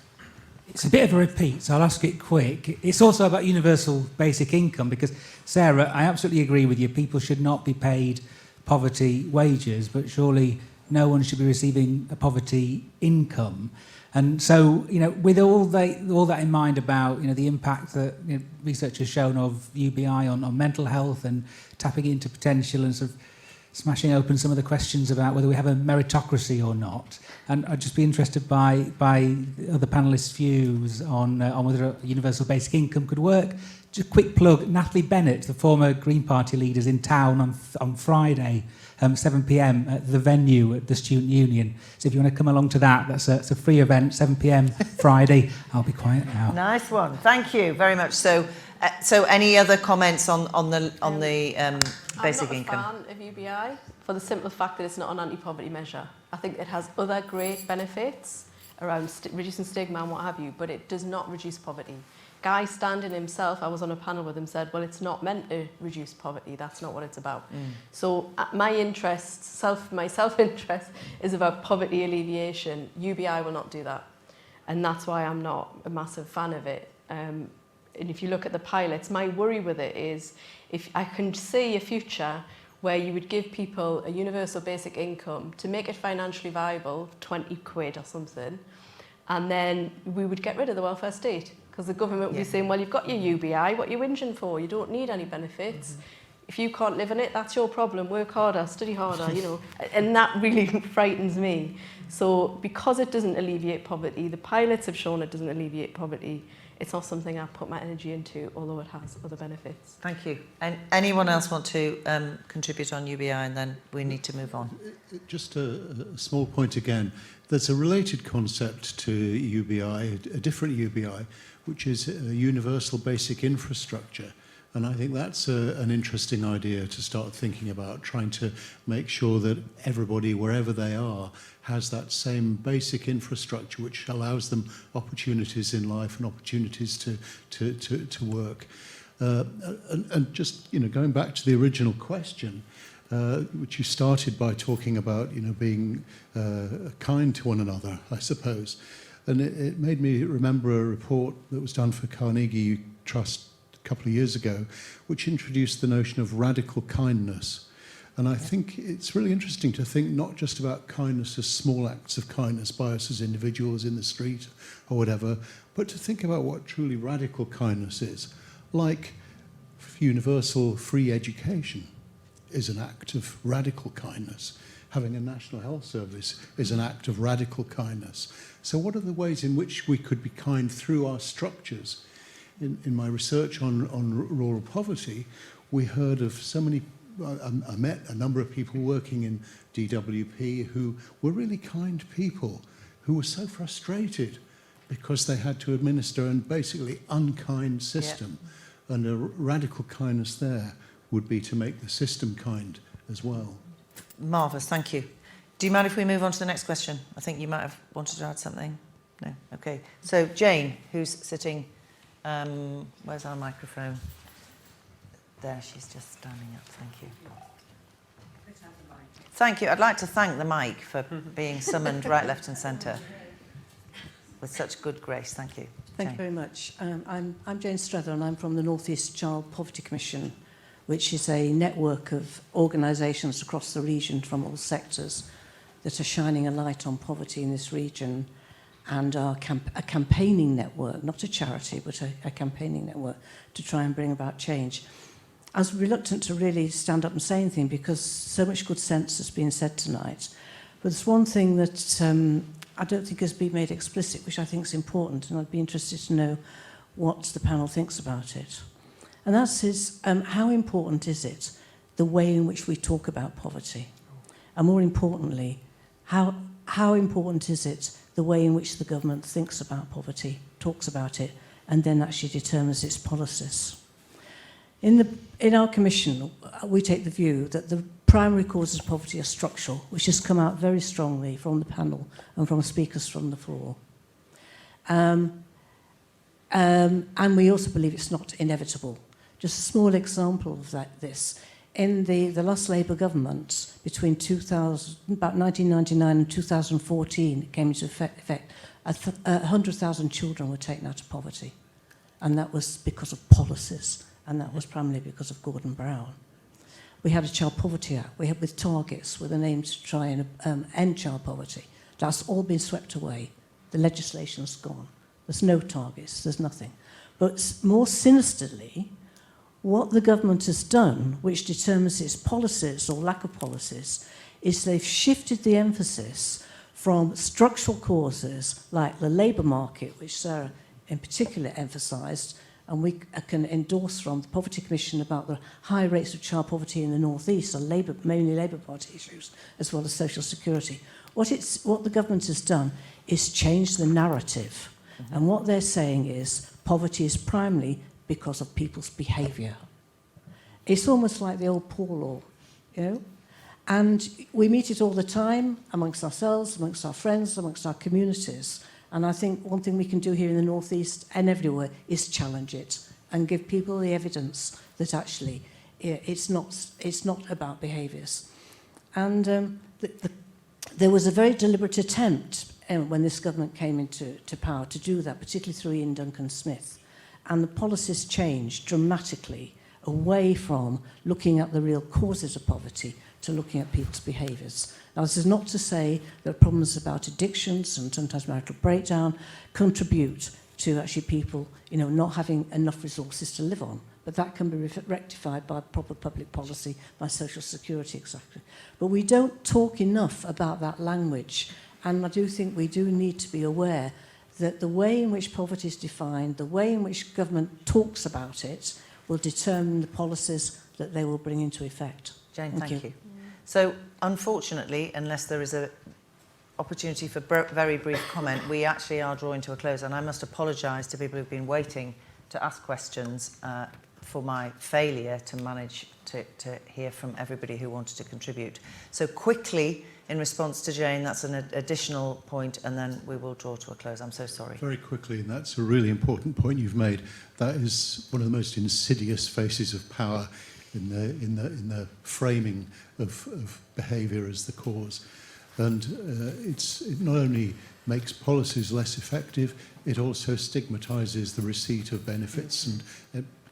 it's a bit of a repeat, so I'll ask it quick. It's also about universal basic income, because, Sarah, I absolutely agree with you. People should not be paid poverty wages, but surely no one should be receiving a poverty income. And so, with all that in mind about, the impact that research has shown of UBI on mental health and tapping into potential and sort of smashing open some of the questions about whether we have a meritocracy or not. And I'd just be interested by other panellists' views on whether a universal basic income could work. Just a quick plug, Natalie Bennett, the former Green Party leader, is in town on Friday, 7 p.m. at the venue at the Student Union. So if you want to come along to that, that's a free event, 7 p.m. Friday. I'll be quiet now. Nice one. Thank you very much. So any other comments on the basic income? I'm not a fan of UBI for the simple fact that it's not an anti-poverty measure. I think it has other great benefits around reducing stigma and what have you, but it does not reduce poverty. Guy Standing himself, I was on a panel with him, said, well, it's not meant to reduce poverty. That's not what it's about. So my self-interest is about poverty alleviation. UBI will not do that. And that's why I'm not a massive fan of it. And if you look at the pilots, my worry with it is if I can see a future where you would give people a universal basic income to make it financially viable, 20 quid or something, and then we would get rid of the welfare state. Because the government would be saying, well, you've got your UBI, what are you whinging for? You don't need any benefits. If you can't live on it, that's your problem. Work harder, study harder, And that really frightens me. So because it doesn't alleviate poverty, the pilots have shown it doesn't alleviate poverty, it's not something I put my energy into, although it has other benefits. Thank you. And anyone else want to contribute on UBI, and then we need to move on? Just a small point again. There's a related concept to UBI, a different UBI, which is a universal basic infrastructure. And I think that's an interesting idea to start thinking about, trying to make sure that everybody, wherever they are, has that same basic infrastructure which allows them opportunities in life and opportunities to work. And just, going back to the original question, which you started by talking about, being kind to one another, I suppose. And it made me remember a report that was done for Carnegie Trust a couple of years ago, which introduced the notion of radical kindness. And I think it's really interesting to think not just about kindness as small acts of kindness by us as individuals in the street or whatever, but to think about what truly radical kindness is. Like universal free education is an act of radical kindness. Having a national health service is an act of radical kindness. So what are the ways in which we could be kind through our structures? In my research on rural poverty, we heard of so many I met a number of people working in DWP who were really kind people, who were so frustrated because they had to administer a basically unkind system. Yeah. And a radical kindness there would be to make the system kind as well. Marvellous, thank you. Do you mind if we move on to the next question? I think you might have wanted to add something. No? Okay. So Jane, who's sitting, where's our microphone? There, she's just standing up. Thank you. Thank you. I'd like to thank the mic for being summoned right, left and centre with such good grace. Thank you. Thank you very much. I'm Jane Strather and I'm from the North East Child Poverty Commission, which is a network of organisations across the region from all sectors that are shining a light on poverty in this region, and are a campaigning network, not a charity, but a campaigning network to try and bring about change. I was reluctant to really stand up and say anything because so much good sense has been said tonight. But there's one thing that I don't think has been made explicit, which I think is important, and I'd be interested to know what the panel thinks about it. And that is, how important is it, the way in which we talk about poverty? And more importantly, how important is it, the way in which the government thinks about poverty, talks about it, and then actually determines its policies? In our commission, we take the view that the primary causes of poverty are structural, which has come out very strongly from the panel and from speakers from the floor. And we also believe it's not inevitable. Just a small example of this. In the last Labour government, between about 1999 and 2014, it came into effect 100,000 children were taken out of poverty. And that was because of policies. And that was primarily because of Gordon Brown. We had a Child Poverty Act, with targets, with an aim to try and end child poverty. That's all been swept away. The legislation's gone. There's no targets, there's nothing. But more sinisterly, what the government has done, which determines its policies or lack of policies, is they've shifted the emphasis from structural causes like the labour market, which Sarah in particular emphasised, and we can endorse from the Poverty Commission about the high rates of child poverty in the North East, are mainly Labour Party issues, as well as social security. What the government has done is change the narrative. Mm-hmm. And what they're saying is poverty is primarily because of people's behaviour. It's almost like the old poor law, you know? And we meet it all the time amongst ourselves, amongst our friends, amongst our communities. And I think one thing we can do here in the North East and everywhere is challenge it and give people the evidence that actually it's not about behaviours. And there was a very deliberate attempt when this government came into power to do that, particularly through Ian Duncan Smith. And the policies changed dramatically away from looking at the real causes of poverty to looking at people's behaviours. Now, this is not to say that problems about addictions and sometimes marital breakdown contribute to actually people, not having enough resources to live on. But that can be rectified by proper public policy, by social security, exactly. But we don't talk enough about that language. And I do think we do need to be aware that the way in which poverty is defined, the way in which government talks about it, will determine the policies that they will bring into effect. Jane, thank you. So, unfortunately, unless there is an opportunity for very brief comment, we actually are drawing to a close, and I must apologise to people who've been waiting to ask questions for my failure to manage to hear from everybody who wanted to contribute. So quickly, in response to Jane, that's an additional point, and then we will draw to a close. I'm so sorry. Very quickly, and that's a really important point you've made. That is one of the most insidious faces of power in the framing of behaviour as the cause. And it not only makes policies less effective, it also stigmatises the receipt of benefits and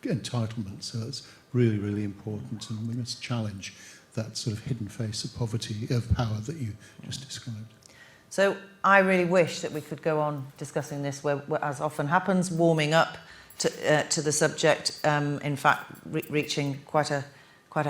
entitlements. So it's really, really important, and we must challenge that sort of hidden face of poverty, of power that you just described. So I really wish that we could go on discussing this, where as often happens, warming up to the subject, in fact, reaching quite a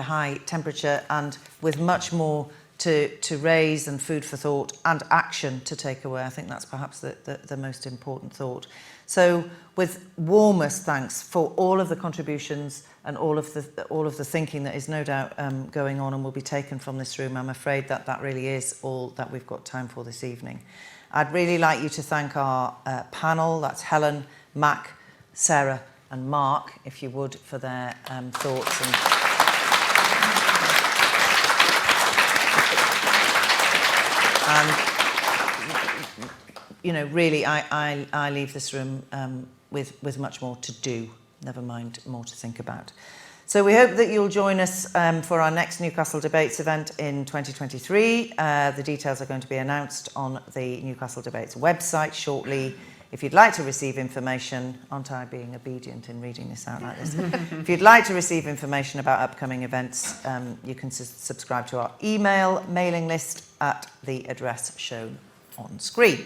high temperature, and with much more to raise, and food for thought and action to take away. I think that's perhaps the most important thought. So with warmest thanks for all of the contributions and all of the thinking that is no doubt going on and will be taken from this room. I'm afraid that really is all that we've got time for this evening. I'd really like you to thank our panel, that's Helen, Mack, Sarah and Mark, if you would, for their thoughts. And you know, really, I leave this room with much more to do, never mind more to think about. So we hope that you'll join us for our next Newcastle Debates event in 2023. The details are going to be announced on the Newcastle Debates website shortly. If you'd like to receive information, aren't I being obedient in reading this out like this? If you'd like to receive information about upcoming events, you can subscribe to our mailing list at the address shown on screen.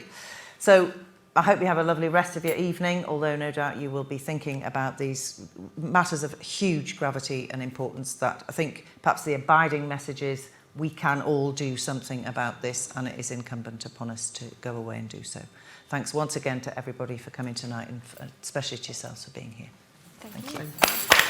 So I hope you have a lovely rest of your evening, although no doubt you will be thinking about these matters of huge gravity and importance that I think perhaps the abiding message is we can all do something about this, and it is incumbent upon us to go away and do so. Thanks once again to everybody for coming tonight, and especially to yourselves for being here. Thank you. Thank you.